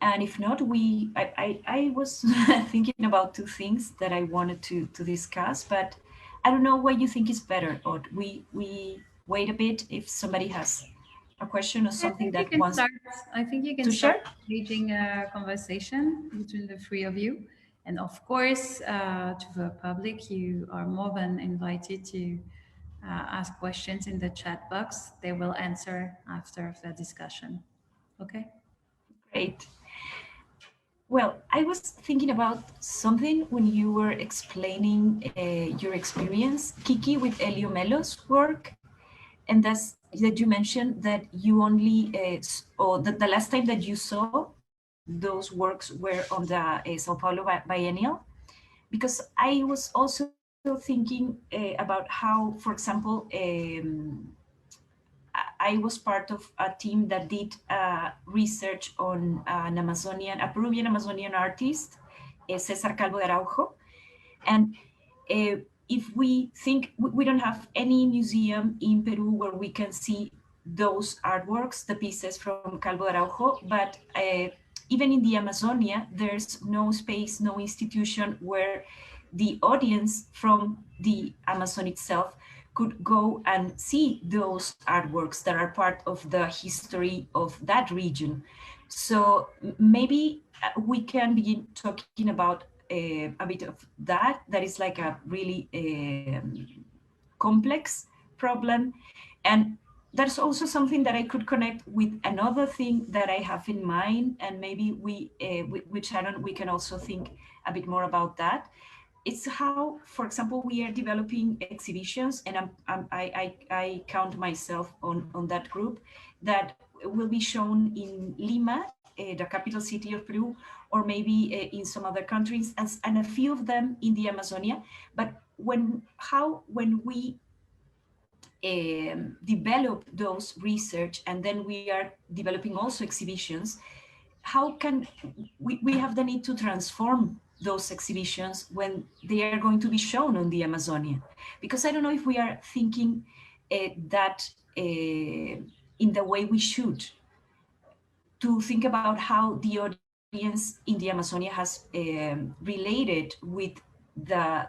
And if not, I was thinking about two things that I wanted to discuss, but I don't know what you think is better, or we wait a bit if somebody has a question or something that wants I think you can start engaging a conversation between the three of you. And of course, to the public, you are more than invited to ask questions in the chat box. They will answer after the discussion. Okay? Great. Well, I was thinking about something when you were explaining your experience, Kiki, with Elio Melo's work. And that's that you mentioned that you only, or that the last time that you saw those works were on the Sao Paulo Biennial. Because I was also thinking about how, for example, I was part of a team that did research on a Peruvian Amazonian artist, César Calvo de Araujo. And if we think, we don't have any museum in Peru where we can see those artworks, the pieces from Calvo de Araujo, but even in the Amazonia, there's no space, no institution where the audience from the Amazon itself could go and see those artworks that are part of the history of that region. So maybe we can begin talking about a bit of that. That is like a really complex problem. And that's also something that I could connect with another thing that I have in mind. And maybe with Sharon, we can also think a bit more about that. It's how, for example, we are developing exhibitions, and I count myself on that group, that will be shown in Lima, the capital city of Peru, or maybe in some other countries, and a few of them in the Amazonia. But when we develop those research, and then we are developing also exhibitions, how can we have the need to transform those exhibitions when they are going to be shown on the Amazonia? Because I don't know if we are thinking that in the way we should, to think about how the audience in the Amazonia has related with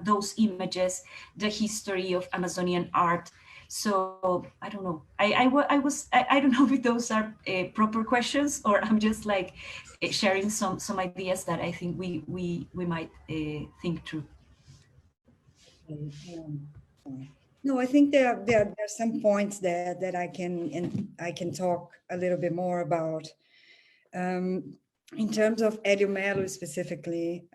those images, the history of Amazonian art. So I don't know. I don't know if those are proper questions, or I'm just like sharing some ideas that I think we might think through. No, I think there are some points there that I can talk a little bit more about. In terms of Hélio Melo specifically,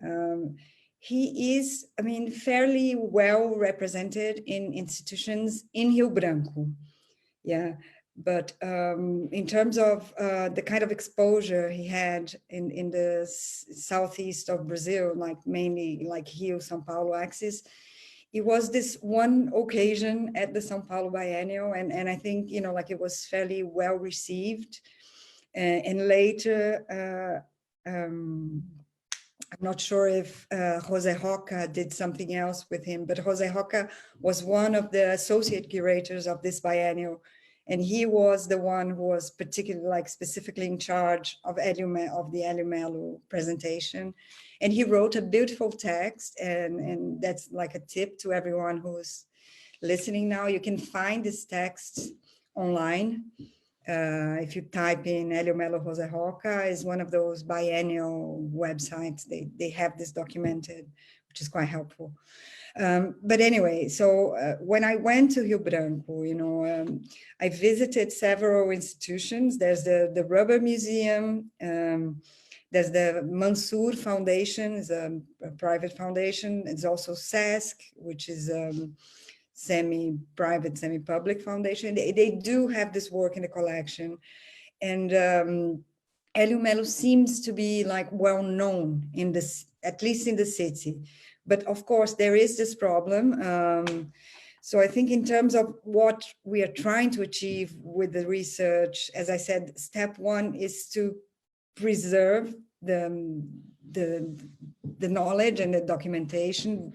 he is, I mean, fairly well represented in institutions in Rio Branco. Yeah, but in terms of the kind of exposure he had in the southeast of Brazil, like mainly like Rio, São Paulo axis, it was this one occasion at the São Paulo Biennial, and I think, you know, like it was fairly well received. And later, I'm not sure if José Roca did something else with him, but José Roca was one of the associate curators of this biennial, and he was the one who was particularly, like, specifically in charge of the Hélio Melo presentation. And he wrote a beautiful text, and that's like a tip to everyone who's listening now. You can find this text online. If you type in Hélio Melo José Roca, is one of those biennial websites. They have this documented, which is quite helpful. But anyway, so when I went to Rio Branco, you know, I visited several institutions. There's the Rubber Museum. There's the Mansour Foundation, is a private foundation. It's also SESC, which is semi-private, semi-public foundation. They do have this work in the collection. And Hélio Melo seems to be like well known in this, at least in the city. But of course, there is this problem. So I think in terms of what we are trying to achieve with the research, as I said, step one is to preserve the knowledge and the documentation.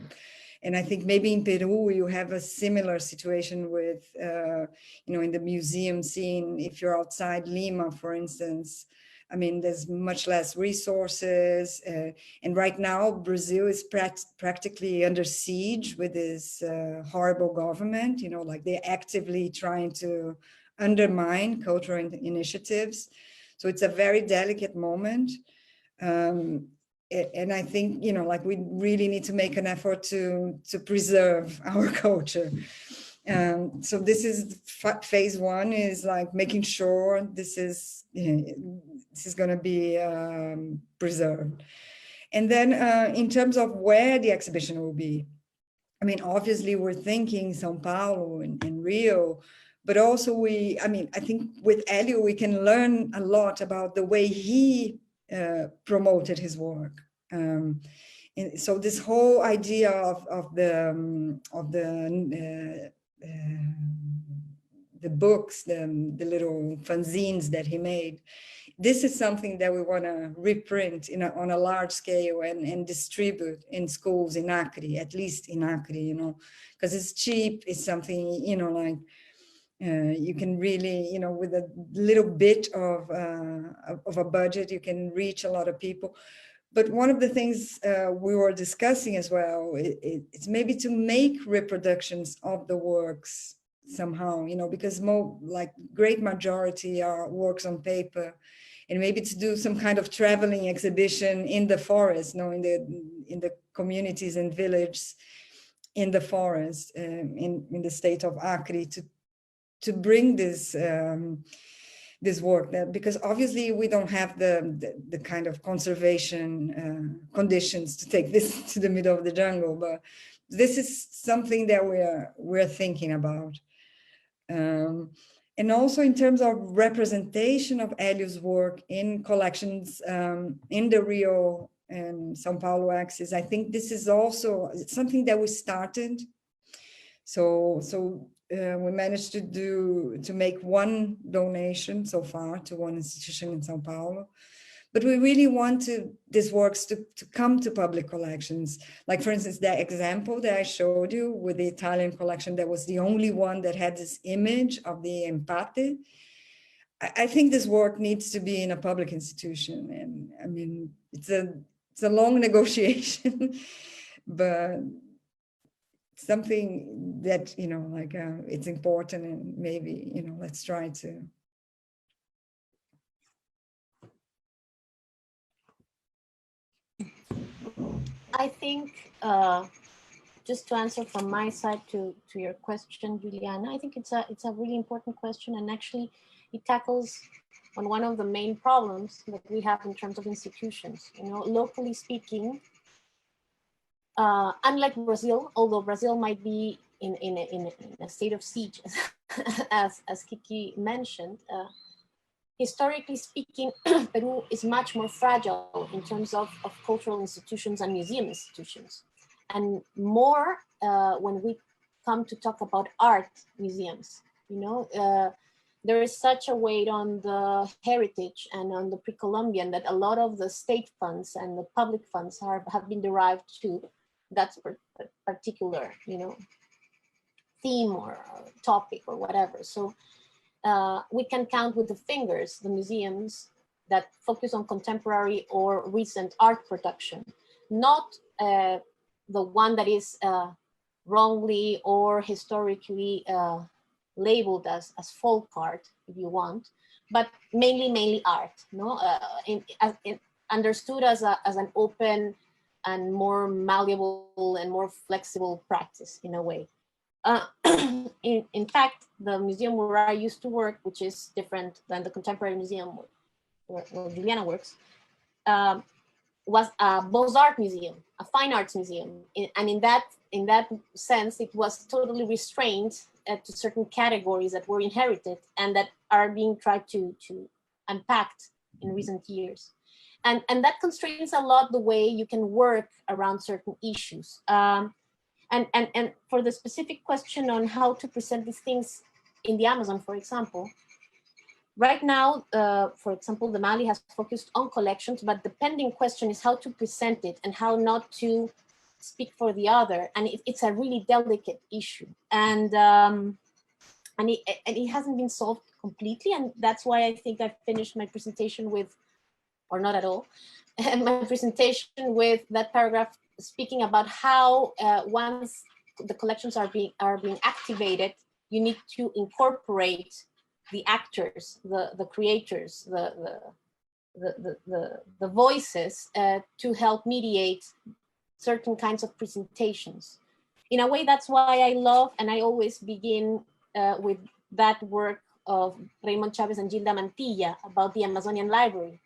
And I think maybe in Peru, you have a similar situation with, you know, in the museum scene. If you're outside Lima, for instance, I mean, there's much less resources. And right now, Brazil is practically under siege with this horrible government, you know, like they're actively trying to undermine cultural initiatives. So it's a very delicate moment. And I think, you know, like we really need to make an effort to preserve our culture. So this is phase one, is like making sure this is going to be preserved. And then in terms of where the exhibition will be, I mean, obviously we're thinking São Paulo and Rio, but also I think with Hélio, we can learn a lot about the way he promoted his work. And so this whole idea of the books, the little fanzines that he made, this is something that we want to reprint on a large scale and distribute in schools in Acre, at least in Acre, you know, because it's cheap. It's something, you know, like you can really, you know, with a little bit of a budget, you can reach a lot of people. But one of the things we were discussing as well, it's maybe to make reproductions of the works somehow, you know, because like great majority are works on paper, and maybe to do some kind of traveling exhibition in the forest, you know, in the communities and villages in the forest, in the state of Acre, to bring this this work, because obviously we don't have the kind of conservation conditions to take this to the middle of the jungle, but this is something that we're thinking about. And also in terms of representation of Hélio's work in collections in the Rio and São Paulo axis, I think this is also something that we started. So we managed to make one donation so far to one institution in São Paulo, but we really want these works to come to public collections. Like, for instance, that example that I showed you with the Italian collection, that was the only one that had this image of the empate. I think this work needs to be in a public institution. And I mean, it's a long negotiation, but something that, you know, like it's important, and maybe, you know, let's try to. I think, just to answer from my side to your question, Juliana, I think it's a really important question, and actually it tackles on one of the main problems that we have in terms of institutions. You know, locally speaking, unlike Brazil, although Brazil might be in a state of siege, as Kiki mentioned, historically speaking, Peru is much more fragile in terms of cultural institutions and museum institutions. And more when we come to talk about art museums, you know, there is such a weight on the heritage and on the pre-Columbian that a lot of the state funds and the public funds have been derived to that particular, you know, theme or topic or whatever. So we can count with the fingers the museums that focus on contemporary or recent art production, not the one that is wrongly or historically labeled as folk art, if you want, but mainly art, no? Understood as an open and more malleable and more flexible practice in a way. In fact, the museum where I used to work, which is different than the contemporary museum where Juliana works, was a Beaux-Arts museum, a fine arts museum. And in that sense, it was totally restrained to certain categories that were inherited and that are being tried to unpack in recent years. And that constrains a lot the way you can work around certain issues. And for the specific question on how to present these things in the Amazon, for example, right now, for example, the Mali has focused on collections, but the pending question is how to present it and how not to speak for the other. And it's a really delicate issue. And it hasn't been solved completely. And that's why I think I finished my presentation with, or not at all, my presentation with that paragraph speaking about how once the collections are being activated, you need to incorporate the actors, the creators, the voices to help mediate certain kinds of presentations. In a way, that's why I love, and I always begin with that work of Raymond Chavez and Gilda Mantilla about the Amazonian Library,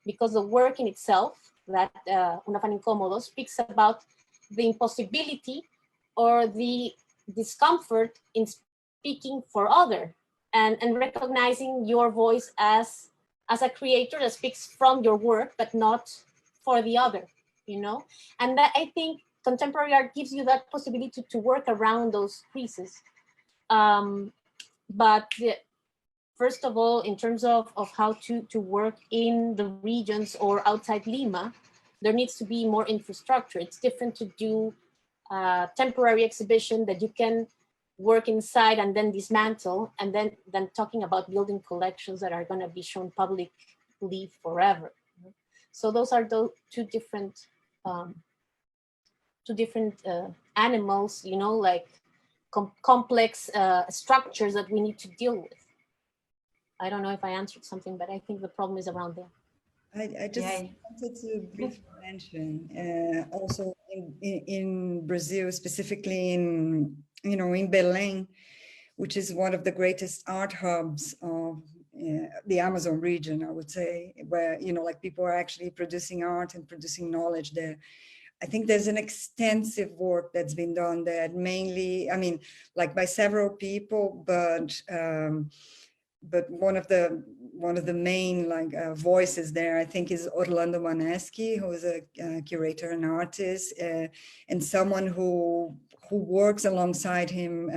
because the work in itself, that Un Afán Incómodo, speaks about the impossibility or the discomfort in speaking for other and recognizing your voice as a creator that speaks from your work, but not for the other, you know? And that, I think contemporary art gives you that possibility to work around those creases. First of all, in terms of how to work in the regions or outside Lima, there needs to be more infrastructure. It's different to do a temporary exhibition that you can work inside and then dismantle, and then talking about building collections that are going to be shown publicly forever. So those are those two different animals, you know, like complex structures that we need to deal with. I don't know if I answered something, but I think the problem is around there. I just wanted to briefly mention also in Brazil, specifically in Belém, which is one of the greatest art hubs of the Amazon region, I would say, where, you know, like people are actually producing art and producing knowledge there. I think there's an extensive work that's been done there, mainly, I mean, like by several people, but one of the main voices there, I think, is Orlando Maneski, who is a curator and artist, and someone who works alongside him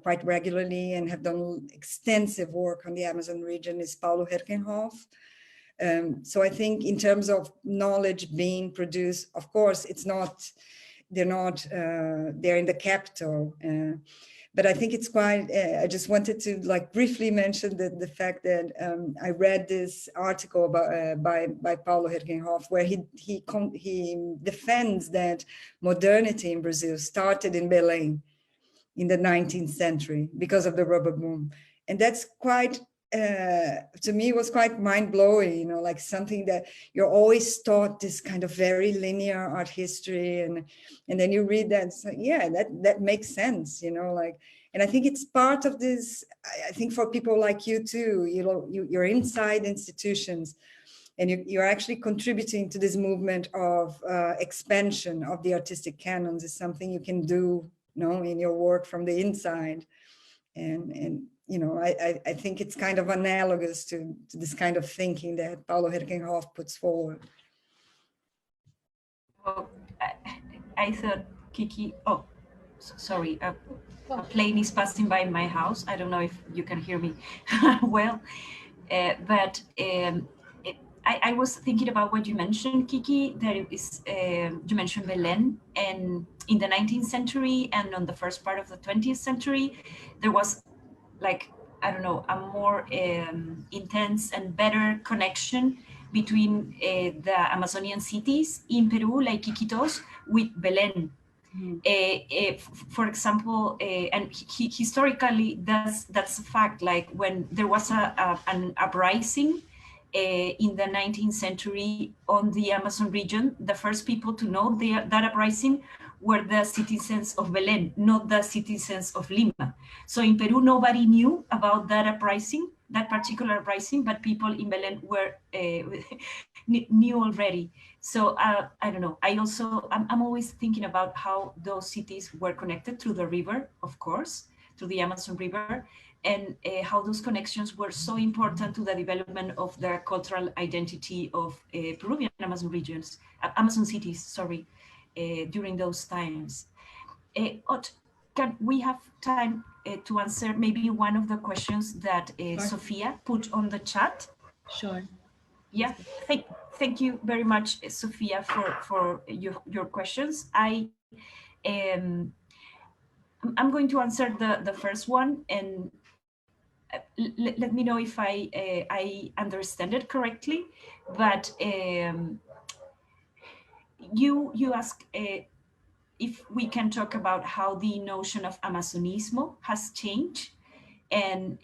quite regularly and have done extensive work on the Amazon region is Paulo Herkenhoff, So I think in terms of knowledge being produced, of course, it's not, they're in the capital. But I think it's quite, I just wanted to like briefly mention the fact that I read this article about, by Paulo Hergenhoff, where he defends that modernity in Brazil started in Belém in the 19th century because of the rubber boom. And that's quite, to me, was quite mind-blowing, you know, like something that you're always taught this kind of very linear art history, and then you read that, so yeah, that makes sense, you know, like, and I think it's part of this, I think for people like you too, you know, you're inside institutions, and you're actually contributing to this movement of expansion of the artistic canons is something you can do, you know, in your work from the inside. And you know, I think it's kind of analogous to this kind of thinking that Paulo Hergenhoff puts forward. Oh, I thought, Kiki, oh, sorry, a plane is passing by my house. I don't know if you can hear me well, but I was thinking about what you mentioned, Kiki, that it is, you mentioned Belém, and in the 19th century and on the first part of the 20th century, there was like, I don't know, a more intense and better connection between the Amazonian cities in Peru, like Iquitos, with Belém. For example, and historically, that's a fact, like when there was an uprising in the 19th century on the Amazon region, the first people to know that uprising were the citizens of Belém, not the citizens of Lima. So in Peru, nobody knew about that uprising, that particular uprising, but people in Belém were knew already. So I don't know. I'm always thinking about how those cities were connected through the river, of course, through the Amazon River, and how those connections were so important to the development of the cultural identity of Peruvian Amazon regions, Amazon cities, sorry, during those times. Can we have time to answer maybe one of the questions that Sophia put on the chat? Sure. Yeah, thank you very much, Sophia, for your questions. I'm going to answer the first one, and let me know if I understand it correctly. But you ask if we can talk about how the notion of Amazonismo has changed, and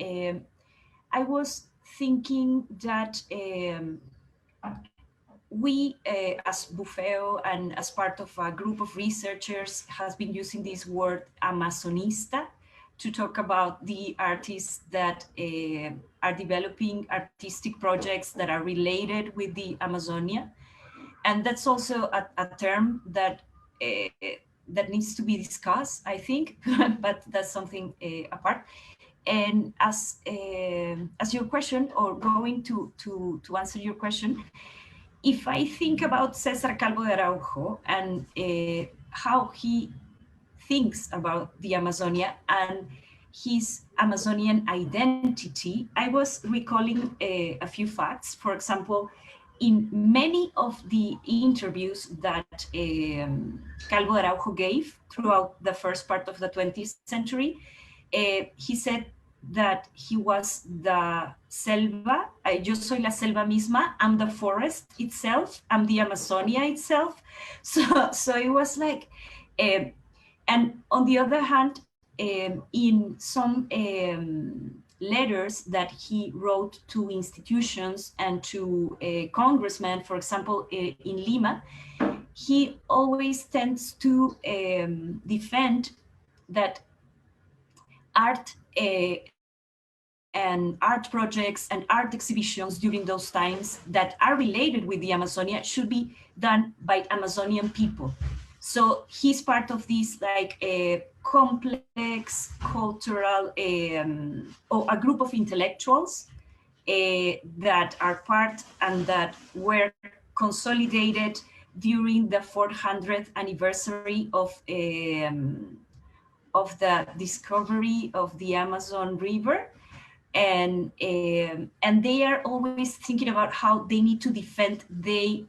I was thinking that we, as Bufeo and as part of a group of researchers, has been using this word Amazonista to talk about the artists that are developing artistic projects that are related with the Amazonia. And that's also a term that that needs to be discussed, I think, but that's something apart. And as your question, or going to answer your question, if I think about César Calvo de Araujo and how he thinks about the Amazonia and his Amazonian identity, I was recalling a few facts. For example, in many of the interviews that Calvo de Araujo gave throughout the first part of the 20th century, he said that he was the selva, yo soy la selva misma, I'm the forest itself, I'm the Amazonia itself. So it was like, and on the other hand, in some letters that he wrote to institutions and to congressmen, for example, in Lima, he always tends to defend that art and art projects and art exhibitions during those times that are related with the Amazonia should be done by Amazonian people. So he's part of this like a complex cultural, or a group of intellectuals that are part and that were consolidated during the 400th anniversary of the discovery of the Amazon River. and they are always thinking about how they need to defend the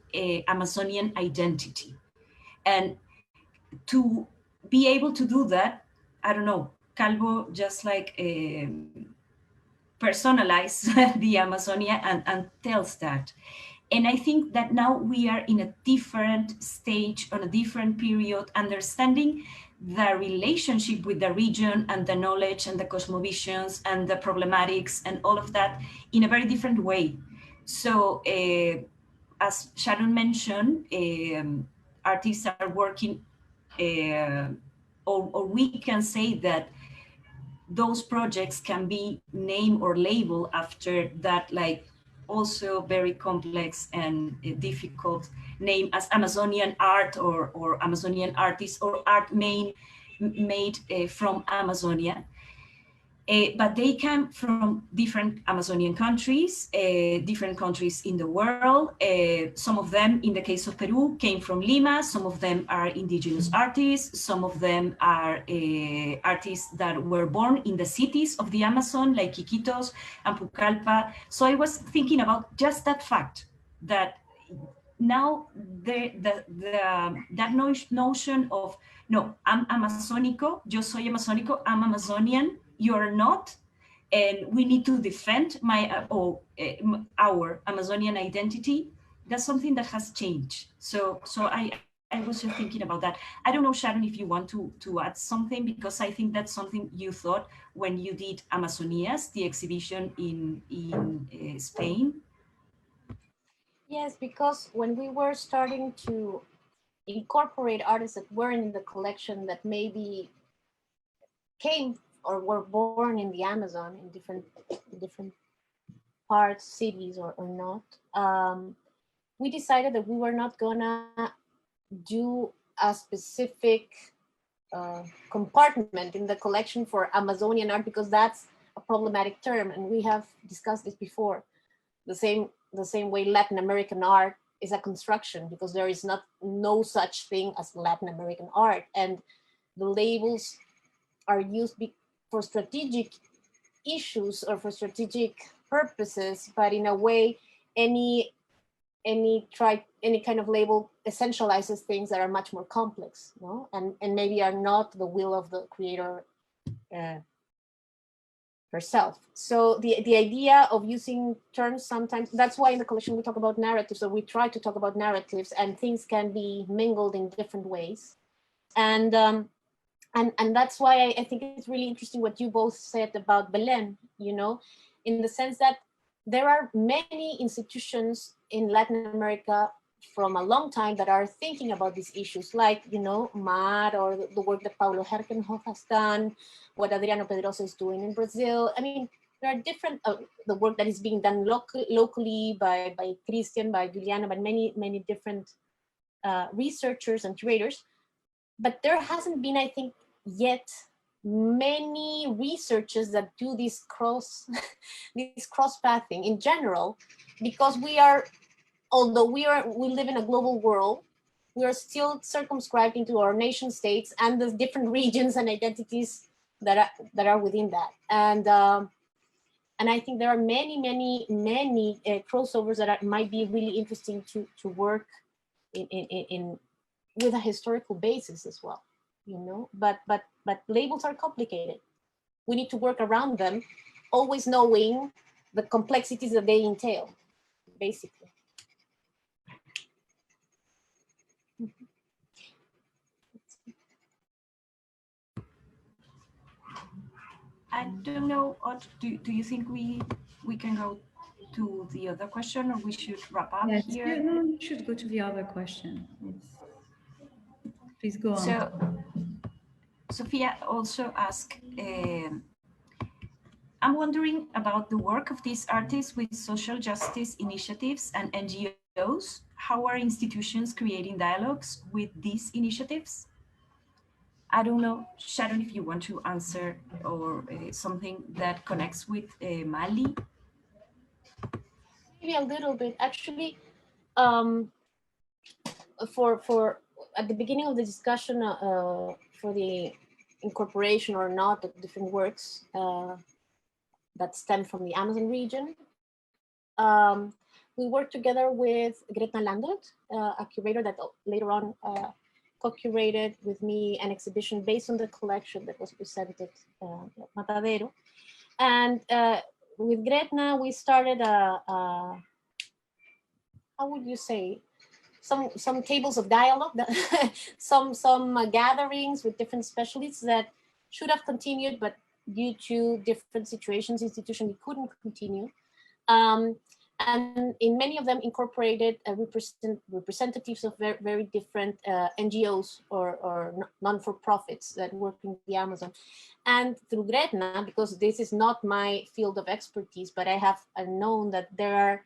Amazonian identity. And to be able to do that, I don't know, Calvo just like personalize the Amazonia and tells that. And I think that now we are in a different stage, on a different period, understanding the relationship with the region and the knowledge and the cosmovisions and the problematics and all of that in a very different way. So as Sharon mentioned, artists are working, or we can say that those projects can be named or labeled after that, like also very complex and difficult name as Amazonian art or Amazonian artists or art made from Amazonia. But they come from different Amazonian countries, different countries in the world. Some of them, in the case of Peru, came from Lima. Some of them are indigenous artists. Some of them are artists that were born in the cities of the Amazon, like Iquitos and Pucallpa. So I was thinking about just that fact, that now that notion of, no, I'm Amazónico, yo soy Amazónico, I'm Amazonian, you're not, and we need to defend our Amazonian identity. That's something that has changed. So I was just thinking about that. I don't know, Sharon, if you want to add something, because I think that's something you thought when you did Amazonias, the exhibition in Spain. Yes, because when we were starting to incorporate artists that weren't in the collection, that maybe came or were born in the Amazon in different parts, cities or not, we decided that we were not gonna do a specific compartment in the collection for Amazonian art, because that's a problematic term, and we have discussed this before. The same way Latin American art is a construction, because there is no such thing as Latin American art, and the labels are used for strategic issues or for strategic purposes, but in a way, any kind of label essentializes things that are much more complex, no? And maybe are not the will of the creator herself. So the idea of using terms, sometimes, that's why in the collection we talk about narratives, so we try to talk about narratives, and things can be mingled in different ways. And that's why I think it's really interesting what you both said about Belém, in the sense that there are many institutions in Latin America from a long time that are thinking about these issues, like, MAR, or the work that Paulo Herkenhoff has done, what Adriano Pedrosa is doing in Brazil. I mean, there are different, the work that is being done locally by Christian, by Juliana, by many different researchers and curators. But there hasn't been, I think, yet many researchers that do this cross pathing in general, because although we live in a global world, we are still circumscribed into our nation states and the different regions and identities that are within that. And I think there are many crossovers that might be really interesting to work in with a historical basis as well, But labels are complicated. We need to work around them, always knowing the complexities that they entail, basically. I don't know, do you think we can go to the other question, or we should wrap up here? No, you should go to the other question. Please go on. So Sophia also asked, I'm wondering about the work of these artists with social justice initiatives and NGOs. How are institutions creating dialogues with these initiatives? I don't know, Sharon, if you want to answer, or something that connects with Mali. Maybe a little bit, actually. For at the beginning of the discussion, for the incorporation or not of different works, that stem from the Amazon region. We worked together with Gretna Landert, a curator that later on co-curated with me an exhibition based on the collection that was presented at Matadero. And with Gretna, we started how would you say, some tables of dialogue, some gatherings with different specialists that should have continued, but due to different situations, institutionally couldn't continue. And in many of them incorporated representatives of very different NGOs or non-for-profits that work in the Amazon. And through Gretna, because this is not my field of expertise, but I have known that there are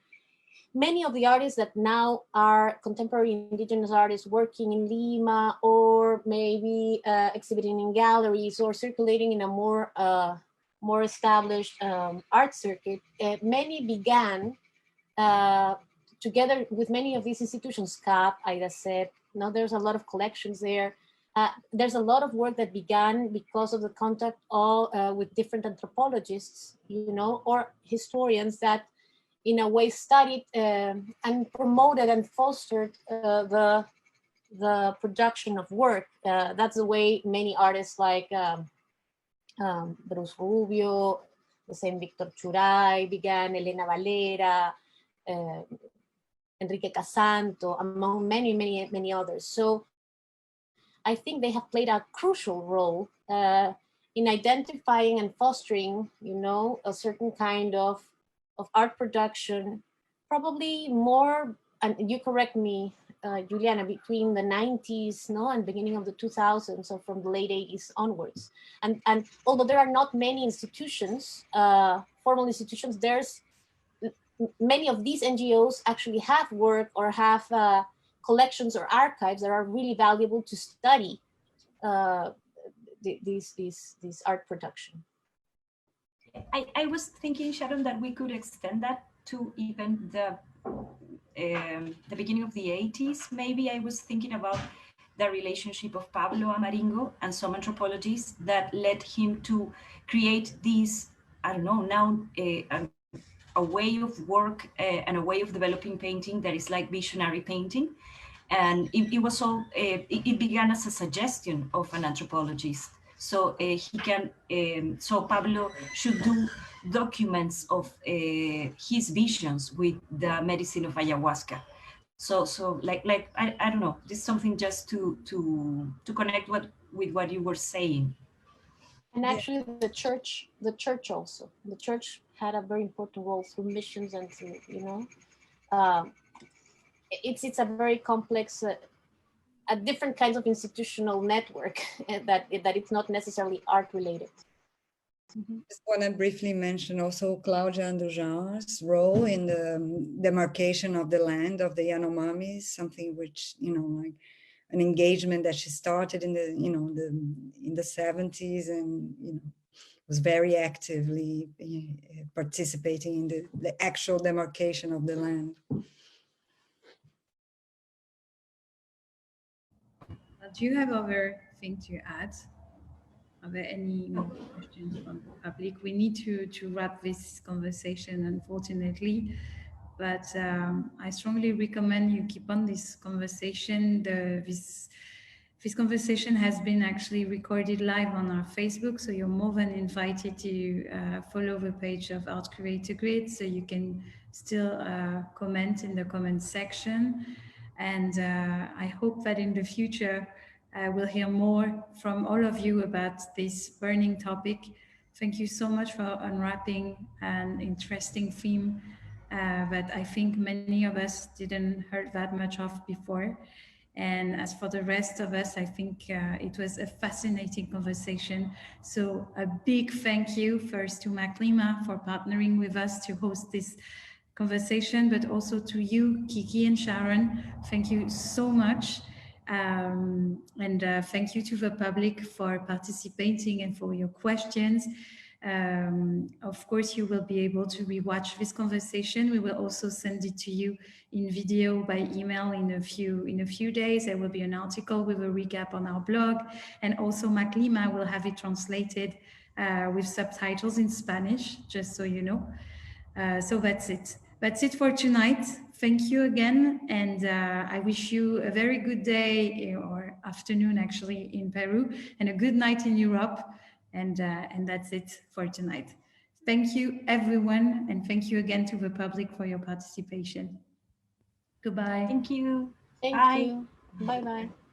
many of the artists that now are contemporary indigenous artists working in Lima, or maybe exhibiting in galleries or circulating in a more established art circuit. Many began together with many of these institutions, CAP, Ida said, now there's a lot of collections there. There's a lot of work that began because of the contact with different anthropologists, or historians that in a way studied and promoted and fostered the production of work. That's the way many artists like Bruce Rubio, the same Victor Churay began, Elena Valera, Enrique Casanto, among many others. So I think they have played a crucial role in identifying and fostering, a certain kind of art production, probably more, and you correct me, Juliana, between the 90s and beginning of the 2000s, so from the late 80s onwards. And although there are not many institutions, formal institutions, there's many of these NGOs actually have work or have collections or archives that are really valuable to study these art production. I was thinking, Sharon, that we could extend that to even the beginning of the 80s. Maybe I was thinking about the relationship of Pablo Amaringo and some anthropologists that led him to create these, I don't know, now a way of work and a way of developing painting that is like visionary painting. And it was all, it began as a suggestion of an anthropologist. So so Pablo should do documents of his visions with the medicine of ayahuasca. So like I don't know, this is something just to connect with what you were saying. And actually the church also. The church had a very important role through missions and through, it's a very complex, different kinds of institutional network that it's not necessarily art related. Mm-hmm. Just want to briefly mention also Claudia Andujar's role in the demarcation of the land of the Yanomamis, something which, like an engagement that she started in the 70s and, was very actively participating in the actual demarcation of the land. Do you have other things to add? Are there any more questions from the public? We need to wrap this conversation, unfortunately, but I strongly recommend you keep on this conversation. This conversation has been actually recorded live on our Facebook, so you're more than invited to follow the page of Art Curator Grid, so you can still comment in the comment section. And I hope that in the future, we'll hear more from all of you about this burning topic. Thank you so much for unwrapping an interesting theme that I think many of us didn't heard that much of before. And as for the rest of us, I think it was a fascinating conversation. So a big thank you first to MacLima for partnering with us to host this conversation, but also to you, Kiki and Sharon. Thank you so much. And thank you to the public for participating and for your questions. Of course, you will be able to rewatch this conversation. We will also send it to you in video by email in a few days. There will be an article with a recap on our blog, and also Maclima will have it translated with subtitles in Spanish, just so you know. So that's it. That's it for tonight. Thank you again, and I wish you a very good day or afternoon, actually, in Peru, and a good night in Europe. And that's it for tonight. Thank you, everyone, and thank you again to the public for your participation. Goodbye. Thank you. Thank Bye. you. Bye-bye.